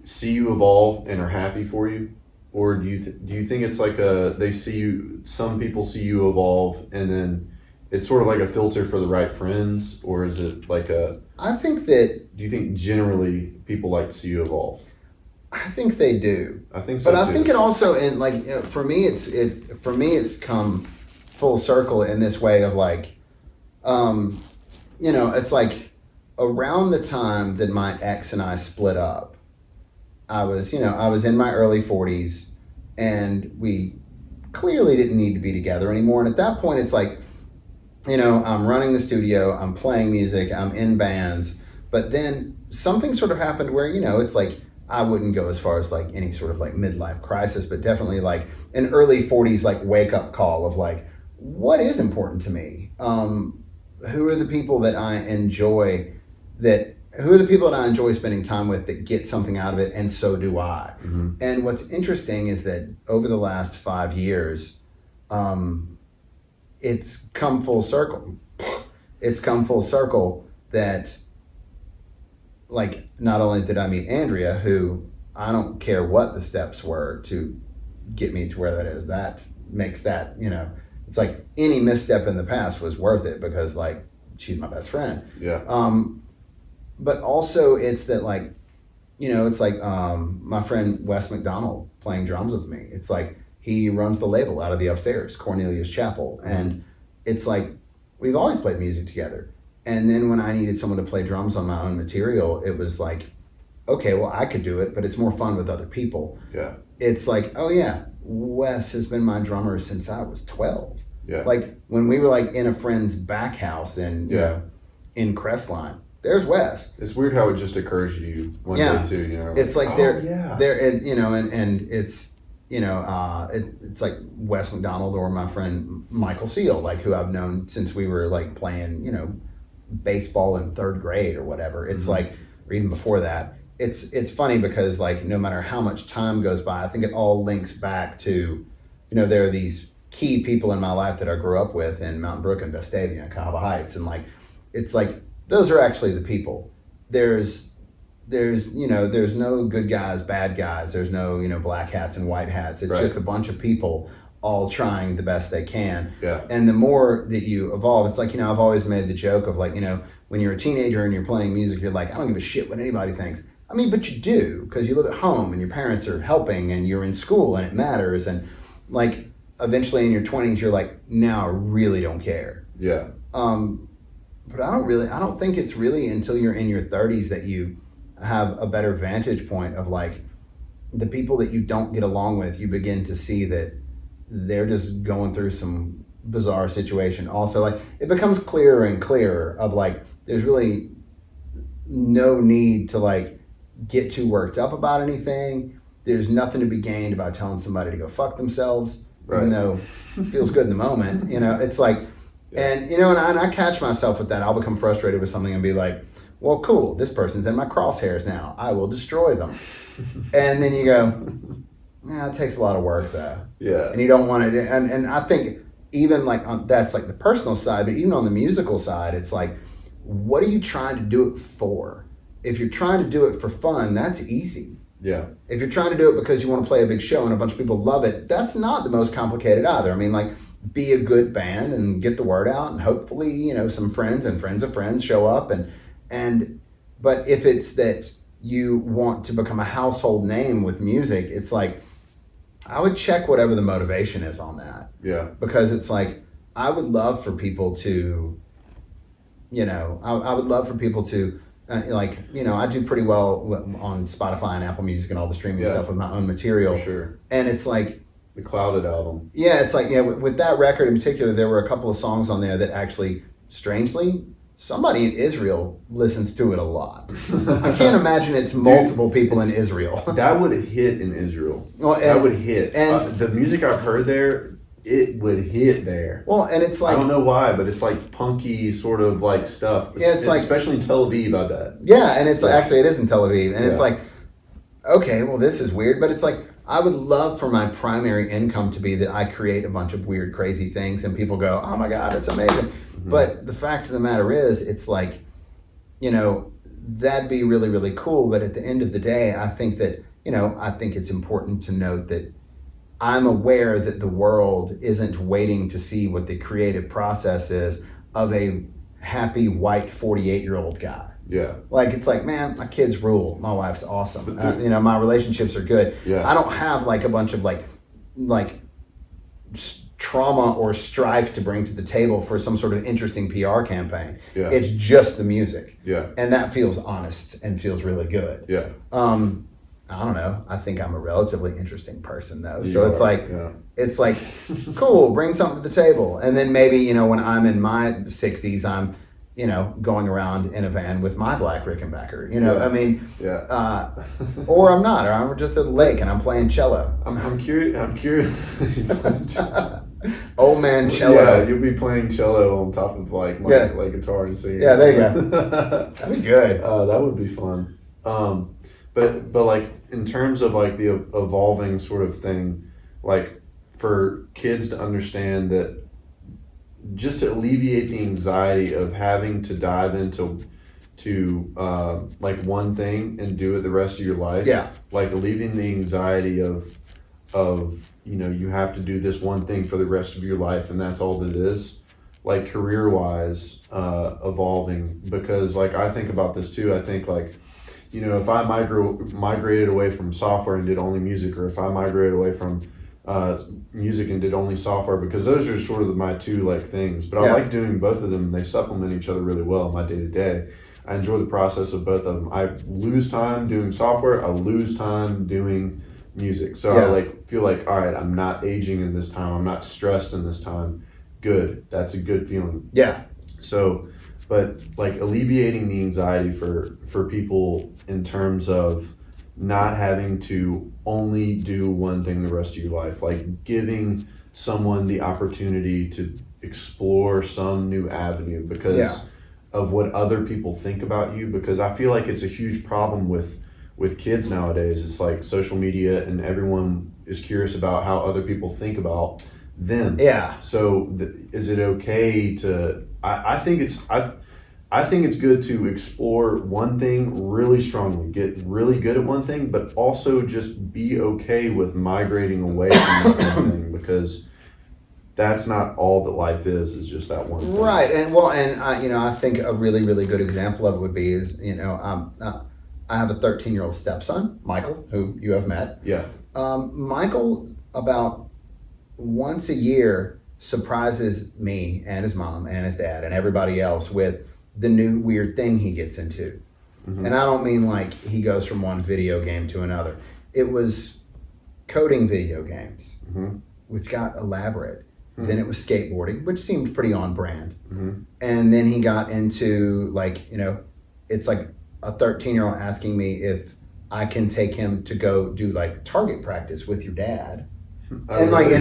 see you evolve and are happy for you? Or do you think it's like some people see you evolve and then it's sort of like a filter for the right friends? Or is it like I think that... Do you think generally people like to see you evolve? I think they do. I think so but too. I think it also, and like for me, it's come full circle in this way of like, it's like around the time that my ex and I split up, I was in my early 40s, and we clearly didn't need to be together anymore. And at that point, it's like, I'm running the studio, I'm playing music, I'm in bands, but then something sort of happened where, it's like, I wouldn't go as far as like any sort of like midlife crisis, but definitely like an early 40s like wake up call of like, what is important to me? Who are the people that I enjoy spending time with that get something out of it, and so do I. And what's interesting is that over the last 5 years, it's come full circle. It's come full circle that, like, not only did I meet Andrea, who I don't care what the steps were to get me to where that is. That makes that, it's like any misstep in the past was worth it because, like, she's my best friend. Yeah. But also it's that, like, it's like my friend Wes McDonald playing drums with me. It's like he runs the label out of the upstairs, Cornelius Chapel. And it's like we've always played music together. And then when I needed someone to play drums on my own material, it was like, okay, well, I could do it, but it's more fun with other people. Yeah. It's like, oh yeah, Wes has been my drummer since I was 12. Yeah. Like when we were like in a friend's back house in in Crestline, there's Wes. It's weird how it just occurs to you one day too. It's like they're and it's it's like Wes McDonald or my friend Michael Seal, like who I've known since we were like playing baseball in 3rd grade or whatever. It's like, or even before that. It's funny because, like, no matter how much time goes by, I think it all links back to, there are these key people in my life that I grew up with in Mountain Brook and Vestavia and Cahaba Heights, and like, it's like those are actually the people. There's no good guys, bad guys. There's no black hats and white hats. It's just a bunch of people all trying the best they can. Yeah. And the more that you evolve, it's like, I've always made the joke of, like, when you're a teenager and you're playing music, you're like, I don't give a shit what anybody thinks. I mean, but you do, because you live at home and your parents are helping and you're in school and it matters. And, like, eventually in your 20s, you're like, now I really don't care. Yeah. But I don't think it's really until you're in your 30s that you have a better vantage point of, like, the people that you don't get along with, you begin to see that they're just going through some bizarre situation. Also, like, it becomes clearer and clearer of, like, there's really no need to, like, get too worked up about anything. There's nothing to be gained about telling somebody to go fuck themselves, even though it feels good in the moment. It's like, and I catch myself with that. I'll become frustrated with something and be like, well, cool, this person's in my crosshairs now, I will destroy them. And then you go, yeah, it takes a lot of work though. Yeah. And you don't want to, and I think even like that's like the personal side, but even on the musical side, it's like, what are you trying to do it for? If you're trying to do it for fun, that's easy. Yeah. If you're trying to do it because you want to play a big show and a bunch of people love it, that's not the most complicated either. I mean, like, be a good band and get the word out, and hopefully, some friends and friends of friends show up, but if it's that you want to become a household name with music, it's like, I would check whatever the motivation is on that. Yeah. Because it's like, I would love for people to, I would love for people to, I do pretty well on Spotify and Apple Music and all the streaming stuff with my own material. For sure. And it's like, the Clouded album. Yeah, it's like, with that record in particular, there were a couple of songs on there that actually, strangely, somebody in Israel listens to it a lot. I can't imagine it's multiple people in Israel. That would hit in Israel. Well, that would hit. And the music I've heard there, it would hit there. Well, and it's like, I don't know why, but it's like punky sort of like stuff. Yeah, it's like, especially in Tel Aviv, I bet. Yeah, and it's actually, it is in Tel Aviv. And it's like, okay, well, this is weird, but it's like, I would love for my primary income to be that I create a bunch of weird, crazy things and people go, oh my God, it's amazing. Mm-hmm. But the fact of the matter is, it's like, that'd be really, really cool. But at the end of the day, I think that, I think it's important to note that I'm aware that the world isn't waiting to see what the creative process is of a happy, white, 48-year-old guy. Yeah. Like, it's like, man, my kids rule. My wife's awesome. My relationships are good. Yeah. I don't have like a bunch of like trauma or strife to bring to the table for some sort of interesting PR campaign. Yeah. It's just the music. Yeah. And that feels honest and feels really good. Yeah. I don't know. I think I'm a relatively interesting person though. It's like, cool, bring something to the table. And then maybe, when I'm in my 60s, I'm, going around in a van with my black Rickenbacker, I mean, or I'm not, or I'm just at the lake and I'm playing cello. I'm curious. Old man cello. Yeah, you'll be playing cello on top of like my like guitar and singing. Yeah, there you go. That'd be good. That would be fun. But like in terms of like the evolving sort of thing, like for kids to understand that, just to alleviate the anxiety of having to dive into like one thing and do it the rest of your life. Yeah. Like alleviating the anxiety of you have to do this one thing for the rest of your life and that's all that it is. Like career wise, evolving, because like I think about this too. I think like, if I migrated away from software and did only music, or if I migrated away from music and did only software, because those are sort of my two like things, but I like doing both of them. They supplement each other really well in my day to day. I enjoy the process of both of them. I lose time doing software, I lose time doing music. So I like feel like, all right, I'm not aging in this time, I'm not stressed in this time. Good. That's a good feeling. Yeah. So, but like alleviating the anxiety for people in terms of not having to only do one thing the rest of your life, like giving someone the opportunity to explore some new avenue because of what other people think about you. Because I feel like it's a huge problem with kids nowadays. It's like social media and everyone is curious about how other people think about them. Yeah. So is it okay to, I think it's good to explore one thing really strongly, get really good at one thing, but also just be okay with migrating away from that one thing, because that's not all that life is just that one thing. Right. And I think a really, really good example of it would be I have a 13-year-old stepson, Michael, who you have met. Yeah. Michael, about once a year, surprises me and his mom and his dad and everybody else with the new weird thing he gets into. Mm-hmm. And I don't mean like he goes from one video game to another. It was coding video games, which got elaborate. Mm-hmm. Then it was skateboarding, which seemed pretty on brand. Mm-hmm. And then he got into it's like a 13-year-old asking me if I can take him to go do like target practice with your dad. Oh, and really?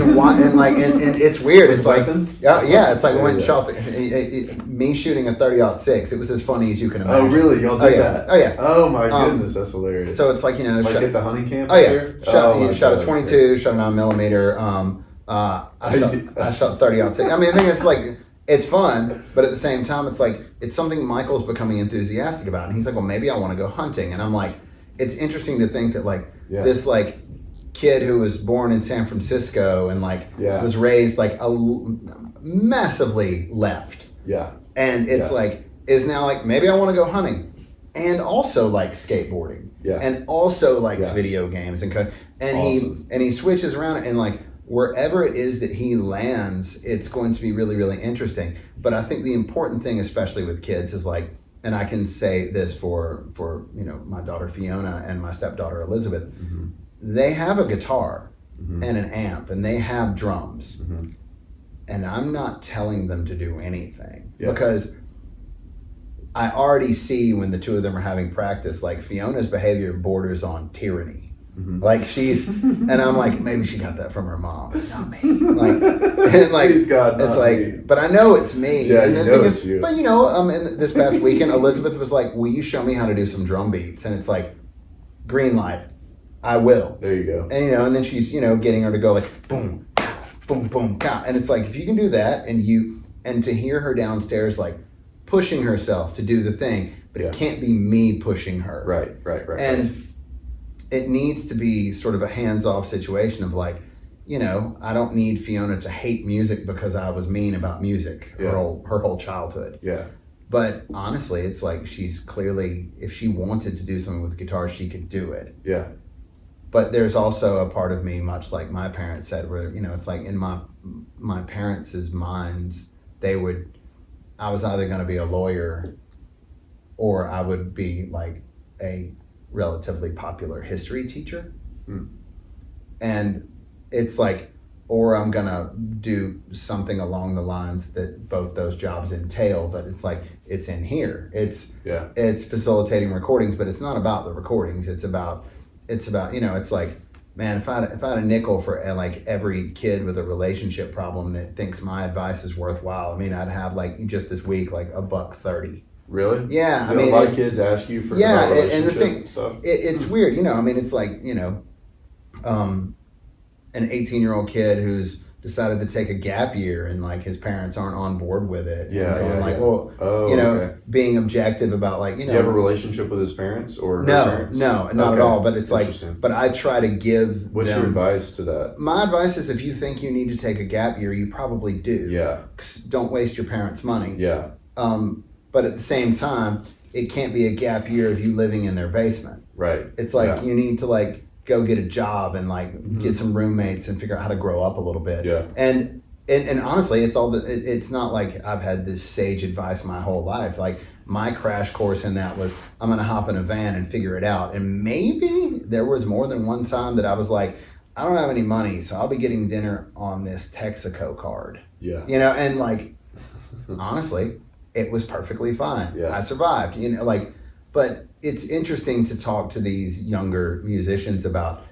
and it's weird. It's like weapons? It's like when shot me shooting a 30-06. It was as funny as you can imagine. Oh really? Y'all did that? Oh yeah. Oh my goodness, that's hilarious. So it's like like at the hunting camp. Oh yeah. Shot a 22, great. shot a 9mm. I shot 30-06. I mean, the thing is like it's fun, but at the same time, it's like it's something Michael's becoming enthusiastic about, and he's like, well, maybe I want to go hunting, and I'm like, it's interesting to think that like this like kid who was born in San Francisco and was raised like massively left. Yeah. And it's like is now like maybe I want to go hunting and also like skateboarding. Yeah. And also likes video games and awesome. he switches around and like wherever it is that he lands, it's going to be really, really interesting. But I think the important thing, especially with kids, is like, and I can say this for my daughter Fiona and my stepdaughter Elizabeth, they have a guitar and an amp and they have drums. And I'm not telling them to do anything because I already see when the two of them are having practice, like Fiona's behavior borders on tyranny. Like she's, and I'm like, maybe she got that from her mom, not me. Please God, it's like, me. But I know it's me. Yeah, and you know it's you. But in this past weekend, Elizabeth was like, "Will you show me how to do some drum beats?" And it's like, green light, I will. There you go. And and then she's getting her to go like boom, boom, boom, cow. And it's like if you can do that, and to hear her downstairs like pushing herself to do the thing, but it can't be me pushing her. Right. And it needs to be sort of a hands-off situation of like, I don't need Fiona to hate music because I was mean about music her whole childhood. Yeah. But honestly, it's like she's clearly, if she wanted to do something with guitar, she could do it. Yeah. But there's also a part of me, much like my parents said, where, it's like in my parents' minds, I was either going to be a lawyer or I would be like a relatively popular history teacher. And it's like, or I'm gonna do something along the lines that both those jobs entail, but it's like it's in here. It's facilitating recordings, but it's not about the recordings. It's about it's like man, if I had a nickel for like every kid with a relationship problem that thinks my advice is worthwhile, I mean, I'd have like just this week like $1.30. Really? Yeah, I mean, a lot of kids ask you for about and the thing, and stuff. It's weird, I mean, it's like an 18-year-old kid who's decided to take a gap year and like his parents aren't on board with it. Okay. Being objective about like, Do you have a relationship with his parents or no, her parents? no, not at all. But it's like, but I try to give What's them, your advice to that? My advice is if you think you need to take a gap year, you probably do. Yeah. 'Cause don't waste your parents' money. Yeah. But at the same time, it can't be a gap year of you living in their basement. Right. It's like you need to like go get a job and like get some roommates and figure out how to grow up a little bit. Yeah. And honestly, it's not like I've had this sage advice my whole life. Like my crash course in that was I'm going to hop in a van and figure it out. And maybe there was more than one time that I was like, I don't have any money, so I'll be getting dinner on this Texaco card. Yeah. And like, honestly, it was perfectly fine. Yeah. I survived, but it's interesting to talk to these younger musicians about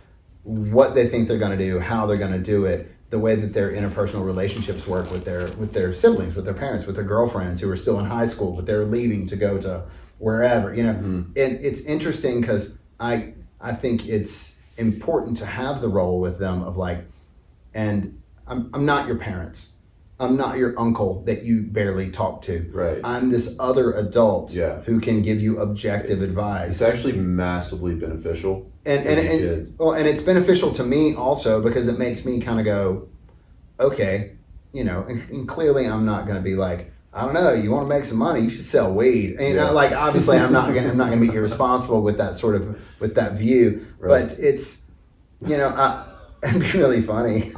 what they think they're going to do, how they're going to do it, the way that their interpersonal relationships work with their siblings, with their parents, with their girlfriends who are still in high school, but they're leaving to go to wherever, And it's interesting because I think it's important to have the role with them of like, and I'm not your parents. I'm not your uncle that you barely talk to. Right. I'm this other adult who can give you objective advice. It's actually massively beneficial. And it's beneficial to me also because it makes me kind of go, okay, and clearly I'm not going to be like, I don't know, you want to make some money, you should sell weed. And like obviously I'm not going to be irresponsible with that view, right. But it's it'd be really funny.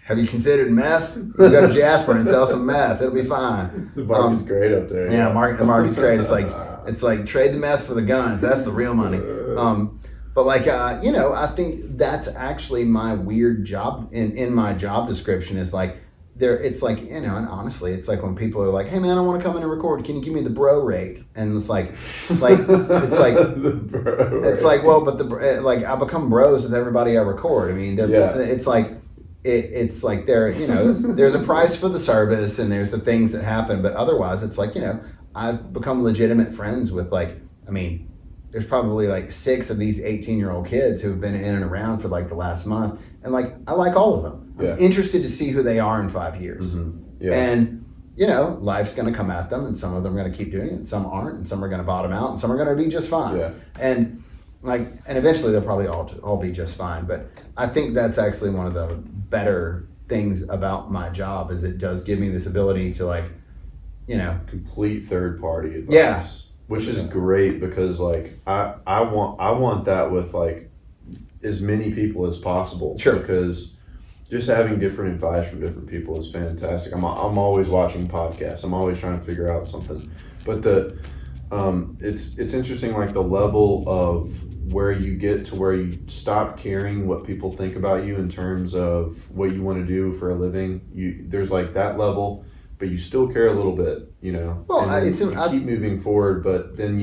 Have you considered meth? You go to Jasper and sell some meth. It'll be fine. The market's great up there. Yeah, the market's great. It's like trade the meth for the guns. That's the real money. But like I think that's actually my weird job in my job description is like it's like and honestly it's like when people are like, hey man, I want to come in and record. Can you give me the bro rate? And it's like it's like the bro it's like well, but I become bros with everybody I record. I mean, it's like. It's like there's a price for the service and there's the things that happen, but otherwise it's like, I've become legitimate friends with there's probably like 6 of these 18-year-old kids who've been in and around for like the last month. And like, I like all of them. Yeah. I'm interested to see who they are in 5 years. Mm-hmm. Yeah. And, life's going to come at them and some of them are going to keep doing it and some aren't and some are going to bottom out and some are going to be just fine. Yeah. And eventually they'll probably all be just fine. But I think that's actually one of the better things about my job is it does give me this ability to complete third party advice. Yeah. Which is great because like I want that with like as many people as possible. Sure. Because just having different advice from different people is fantastic. I'm always watching podcasts. I'm always trying to figure out something. But it's interesting like the level of where you get to where you stop caring what people think about you in terms of what you want to do for a living. There's like that level, but you still care a little bit, Well, and you keep moving forward, but then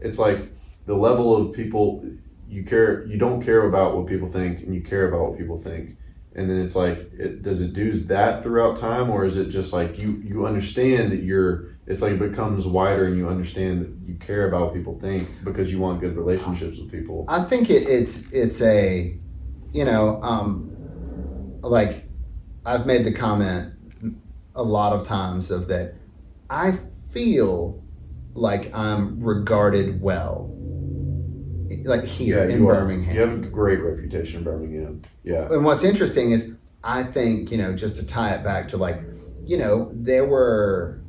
it's like the level of people you don't care about what people think, and you care about what people think. And then it's like, does it do that throughout time, or is it just like you understand that it's like it becomes wider and you understand that you care about what people think because you want good relationships with people? I think it's a, like I've made the comment a lot of times of that I feel like I'm regarded well. Like here in Birmingham. You have a great reputation in Birmingham. Yeah. And what's interesting is I think, just to tie it back to there were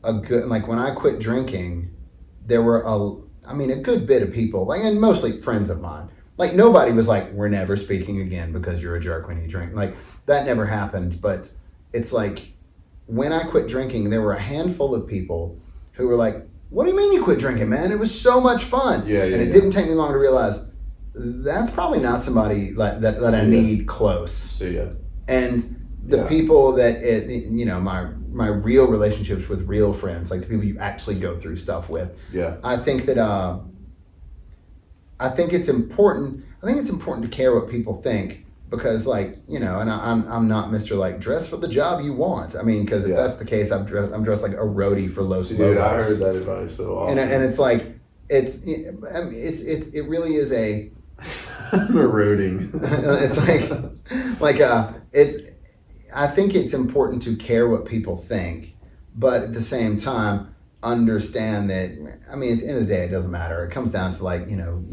a good, like when I quit drinking, there were a good bit of people, and mostly friends of mine. Like nobody was like, we're never speaking again because you're a jerk when you drink. Like that never happened. But it's like when I quit drinking, there were a handful of people who were like, what do you mean you quit drinking, man? It was so much fun. Yeah, and it didn't take me long to realize that's probably not somebody that I need close. See ya. And the people that my real relationships with real friends, like the people you actually go through stuff with. Yeah. I think that I think it's important. I think it's important to care what people think because, like, you know, and I'm not Mr. like dress for the job you want. I mean, because if that's the case, I'm dressed like a roadie for Los Lobos. Dude, I heard that advice so often. And it's like it really is a. I'm eroding. It's it's. I think it's important to care what people think, but at the same time, understand that. I mean, at the end of the day, it doesn't matter. It comes down to, like, you know,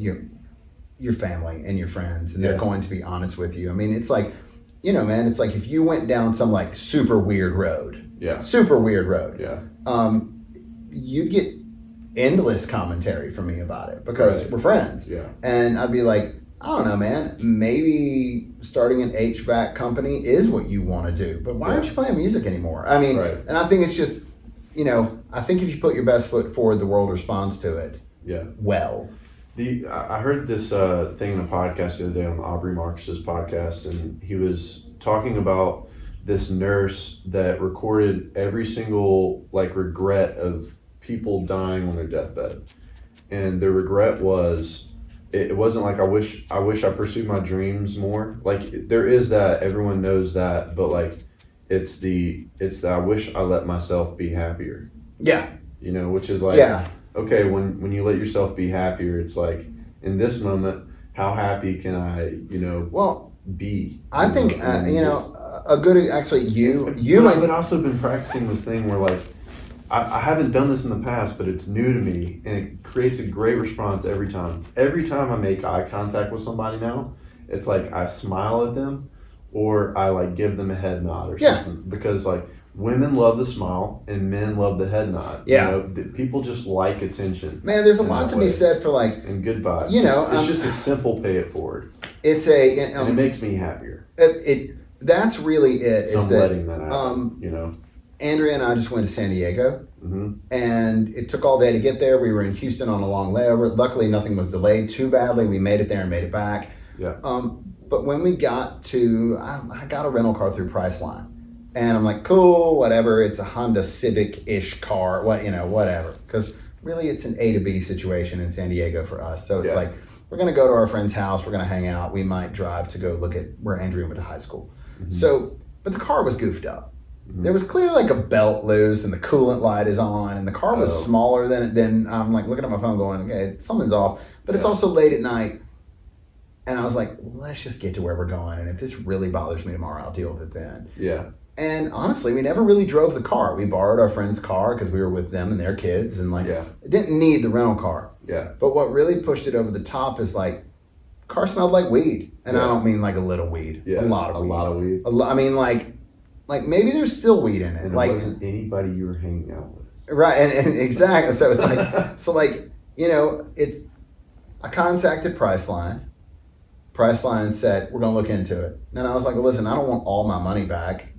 your family and your friends, and they're going to be honest with you. I mean, it's like, you know, man, it's like if you went down some like super weird road, you'd get endless commentary from me about it because we're friends. Yeah. And I'd be like, I don't know, man, maybe starting an HVAC company is what you want to do, but why aren't you playing music anymore? I mean, and I think it's just, you know, I think if you put your best foot forward, the world responds to it. Yeah. Well. I heard this thing in a podcast the other day on Aubrey Marcus's podcast, and he was talking about this nurse that recorded every single like regret of people dying on their deathbed, and the regret was it wasn't like I wish I pursued my dreams more. Like there is that, everyone knows that, but like it's the I wish I let myself be happier. Yeah. You know, which is like okay, when you let yourself be happier, it's like, in this moment, how happy can I, you know, be? I think, you know, a good, actually, I've also been practicing this thing where, like, I haven't done this in the past, but it's new to me, and it creates a great response every time. Every time I make eye contact with somebody now, it's like I smile at them, or I, like, give them a head nod or something. Because, like, women love the smile and men love the head nod. Yeah. You know, people just like attention. Man, there's a lot to be said for, like, and good vibes. You know, it's just a simple pay it forward. And it makes me happier. That's really it. So I'm letting that happen, you know. Andrea and I just went to San Diego, and it took all day to get there. We were in Houston on a long layover. Luckily, nothing was delayed too badly. We made it there and made it back. Yeah. But when we got to, I got a rental car through Priceline. And I'm like, cool, whatever. It's a Honda Civic-ish car, whatever. Because really, it's an A to B situation in San Diego for us. So it's like, we're going to go to our friend's house. We're going to hang out. We might drive to go look at where Andrea went to high school. So, but the car was goofed up. There was clearly like a belt loose, and the coolant light is on, and the car was smaller than I'm like looking at my phone going, okay, something's off. But it's also late at night. And I was like, let's just get to where we're going. And if this really bothers me tomorrow, I'll deal with it then. Yeah. And honestly, we never really drove the car. We borrowed our friend's car because we were with them and their kids, and it didn't need the rental car. Yeah. But what really pushed it over the top is like, car smelled like weed, and I don't mean like a little weed. Yeah. A lot of weed. I mean like maybe there's still weed in it. And like, it wasn't anybody you were hanging out with. Right, and exactly. So it's like you know, I contacted Priceline. Priceline said, we're going to look into it. And I was like, well, listen, I don't want all my money back,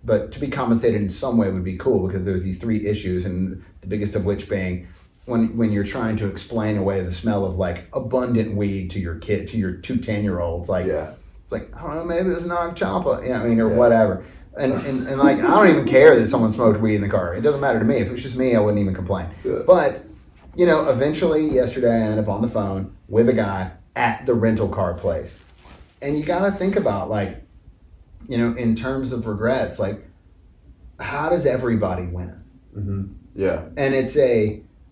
but to be compensated in some way would be cool, because there's these three issues, and the biggest of which being when you're trying to explain away the smell of like abundant weed to your kid, to your 2 10-year-olds. Like, it's like, I don't know, maybe it's Nag Champa, you know what I mean, or whatever. And like, I don't even care that someone smoked weed in the car. It doesn't matter to me. If it was just me, I wouldn't even complain. Yeah. But, you know, eventually yesterday I ended up on the phone with a guy at the rental car place. And you got to think about, like, you know, in terms of regrets, like, how does everybody win? Yeah. And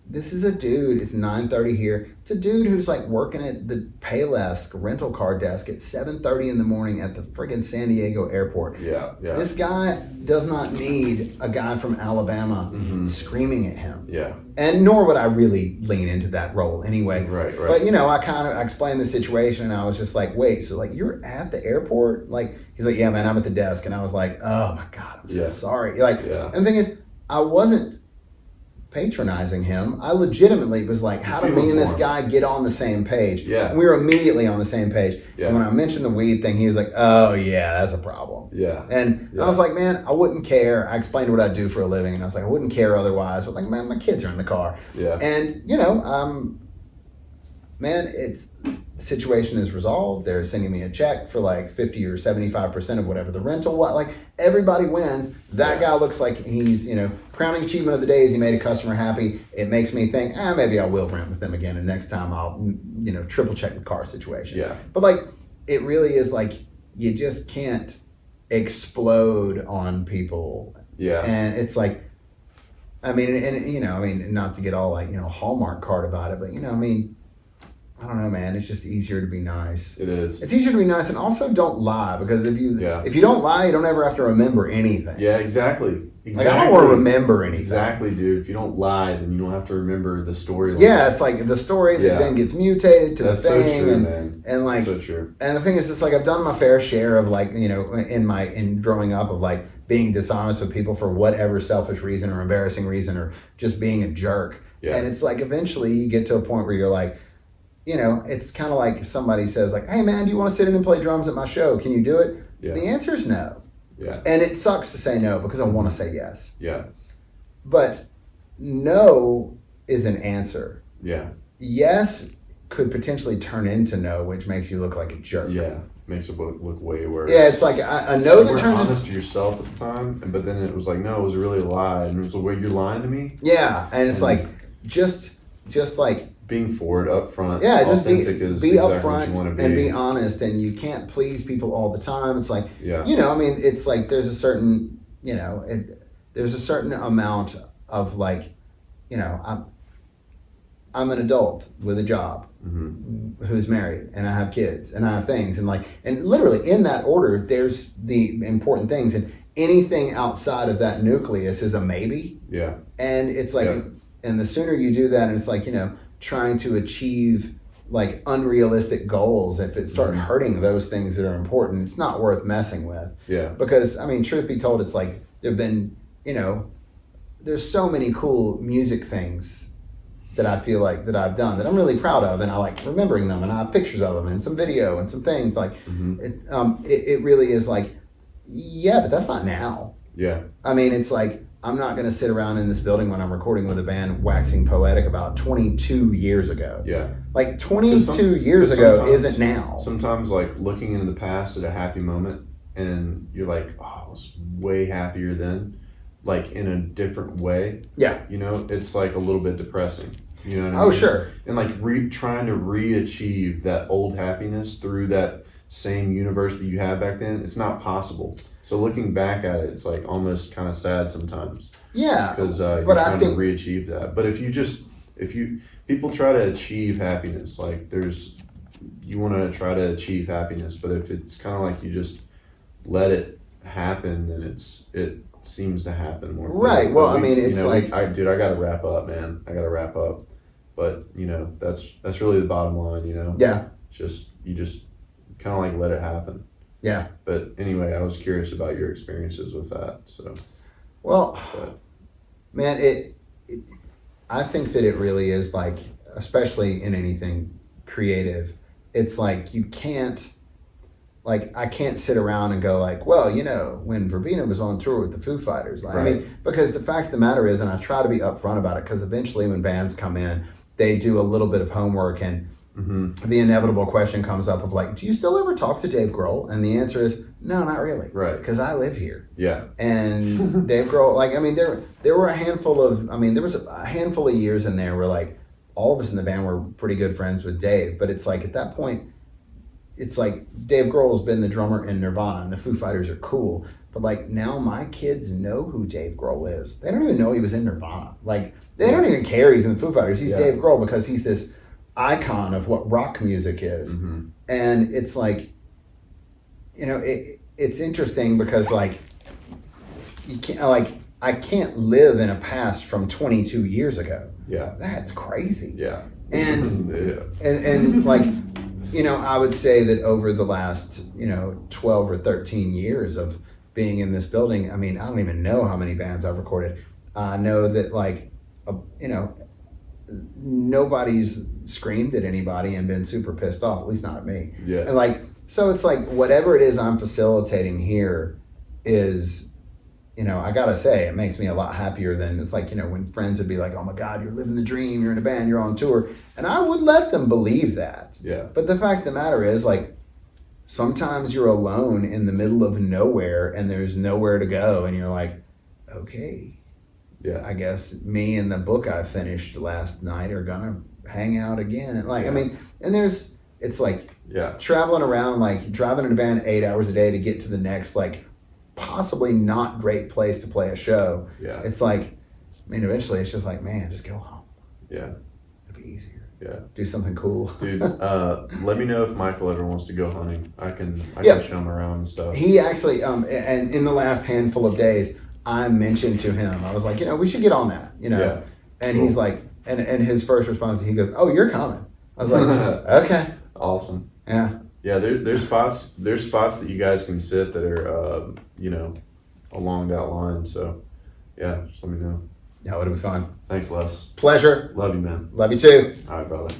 this is a dude, it's 9:30 here. It's a dude who's like working at the Payless rental car desk at 7:30 in the morning at the friggin' San Diego airport. Yeah. This guy does not need a guy from Alabama screaming at him. Yeah. And nor would I really lean into that role anyway. Right. But, you know, I explained the situation, and I was just like, wait, so like you're at the airport? Like, he's like, yeah, man, I'm at the desk. And I was like, oh my God, I'm so sorry. Like, and the thing is, I wasn't patronizing him. I legitimately was like, how do me and this guy get on the same page? Yeah. And we were immediately on the same page. Yeah. And when I mentioned the weed thing, he was like, oh yeah, that's a problem. Yeah. And I was like, man, I wouldn't care. I explained what I do for a living, and I was like, I wouldn't care otherwise. But like, man, my kids are in the car. Yeah. And, you know, man, the situation is resolved. They're sending me a check for like 50 or 75% of whatever the rental was. Like, everybody wins. That guy looks like he's, crowning achievement of the day is he made a customer happy. It makes me think, maybe I will rent with them again, and next time I'll, triple check the car situation. Yeah. But like, it really is like, you just can't explode on people. Yeah. And it's like, I mean, not to get all like, Hallmark card about it, but I don't know, man. It's just easier to be nice. It is. It's easier to be nice, and also don't lie, because if you don't lie, you don't ever have to remember anything. Yeah, exactly. Like, I don't want to remember anything. Exactly, dude. If you don't lie, then you don't have to remember the story. Yeah, it's like the story that then gets mutated to That's the thing. So true, man. And like, so true. And the thing is, it's like I've done my fair share of like, in growing up, of like being dishonest with people for whatever selfish reason or embarrassing reason or just being a jerk. Yeah. And it's like, eventually you get to a point where you're like, it's kind of like somebody says like, hey man, do you want to sit in and play drums at my show? Can you do it? Yeah. The answer is no. Yeah. And it sucks to say no, because I want to say yes. Yeah. But no is an answer. Yeah. Yes could potentially turn into no, which makes you look like a jerk. Yeah. Makes it look way worse. Yeah, it's like a no that turns honest to yourself at the time, but then it was like, no, it was really a lie, and it was the way you're lying to me. Yeah, and it's like just like being forward, upfront, just authentic be exactly upfront what you want to be. And be honest, and you can't please people all the time. It's like, yeah. It's like there's a certain, there's a certain amount of like, I'm an adult with a job, who's married, and I have kids, and I have things, and like, and literally in that order, there's the important things, and anything outside of that nucleus is a maybe. Yeah. And it's like, and the sooner you do that, and it's like, trying to achieve like unrealistic goals, if it starts hurting those things that are important, it's not worth messing with. Yeah. Because truth be told, it's like there've been, there's so many cool music things that I feel like that I've done that I'm really proud of, and I like remembering them, and I have pictures of them and some video and some things like it really is like, but that's not now. Yeah. It's like, I'm not going to sit around in this building when I'm recording with a band waxing poetic about 22 years ago. Yeah. Like 22 years ago isn't now. Sometimes like looking into the past at a happy moment, and you're like, oh, I was way happier then, like in a different way. Yeah. It's like a little bit depressing. You know what I mean? Oh, sure. And like trying to re-achieve that old happiness through that same universe that you had back then, it's not possible. So looking back at it, it's like almost kind of sad sometimes. Yeah. Because you're trying to re-achieve that. But if people try to achieve happiness, like you want to try to achieve happiness, but if it's kind of like you just let it happen, then it seems to happen more. Right. Well, it's like, I got to wrap up, man. I got to wrap up. But that's really the bottom line. Yeah. You just kind of like let it happen. Yeah. But anyway, I was curious about your experiences with that. So, man, I think that it really is like, especially in anything creative, it's like you can't, like, I can't sit around and go like, well, when Verbena was on tour with the Foo Fighters, like, right. Because the fact of the matter is, and I try to be upfront about it, because eventually when bands come in, they do a little bit of homework, and the inevitable question comes up of like, do you still ever talk to Dave Grohl? And the answer is no, not really. Right. Because I live here. Yeah. And Dave Grohl, like, there were a handful of, there was a handful of years in there where like all of us in the band were pretty good friends with Dave. But it's like at that point, it's like Dave Grohl's been the drummer in Nirvana, and the Foo Fighters are cool. But like now my kids know who Dave Grohl is. They don't even know he was in Nirvana. Like they don't even care he's in the Foo Fighters. He's Dave Grohl because he's this icon of what rock music is. And it's like, it's interesting because like you can't, like, I can't live in a past from 22 years ago. Yeah. That's crazy. Yeah. And and like, I would say that over the last 12 or 13 years of being in this building, I don't even know how many bands I've recorded. I know that like nobody's screamed at anybody and been super pissed off, at least not at me. Yeah. And like, so it's like whatever it is I'm facilitating here is you know, I gotta say, it makes me a lot happier than it's like, you know, when friends would be like, oh my God, you're living the dream, you're in a band, you're on tour. And I would let them believe that. Yeah. But the fact of the matter is, like, sometimes you're alone in the middle of nowhere and there's nowhere to go. And you're like, okay, yeah, I guess me and the book I finished last night are gonna hang out again. Like, I mean, and it's like traveling around, like driving in a van 8 hours a day to get to the next, like, possibly not great place to play a show. Yeah. It's like, I mean, eventually it's just like, man, just go home. Yeah. It'll be easier. Yeah. Do something cool. Dude, let me know if Michael ever wants to go hunting. I can show him around and stuff. He actually, and in the last handful of days, I mentioned to him, I was like, you know, we should get on that, you know? Yeah. And he's like, and his first response, he goes, oh, you're coming. I was like, okay. Awesome. Yeah. Yeah, there's spots that you guys can sit that are, you know, along that line. So, yeah, just let me know. Yeah, it'll be fun. Thanks, Les. Pleasure. Love you, man. Love you too. All right, brother.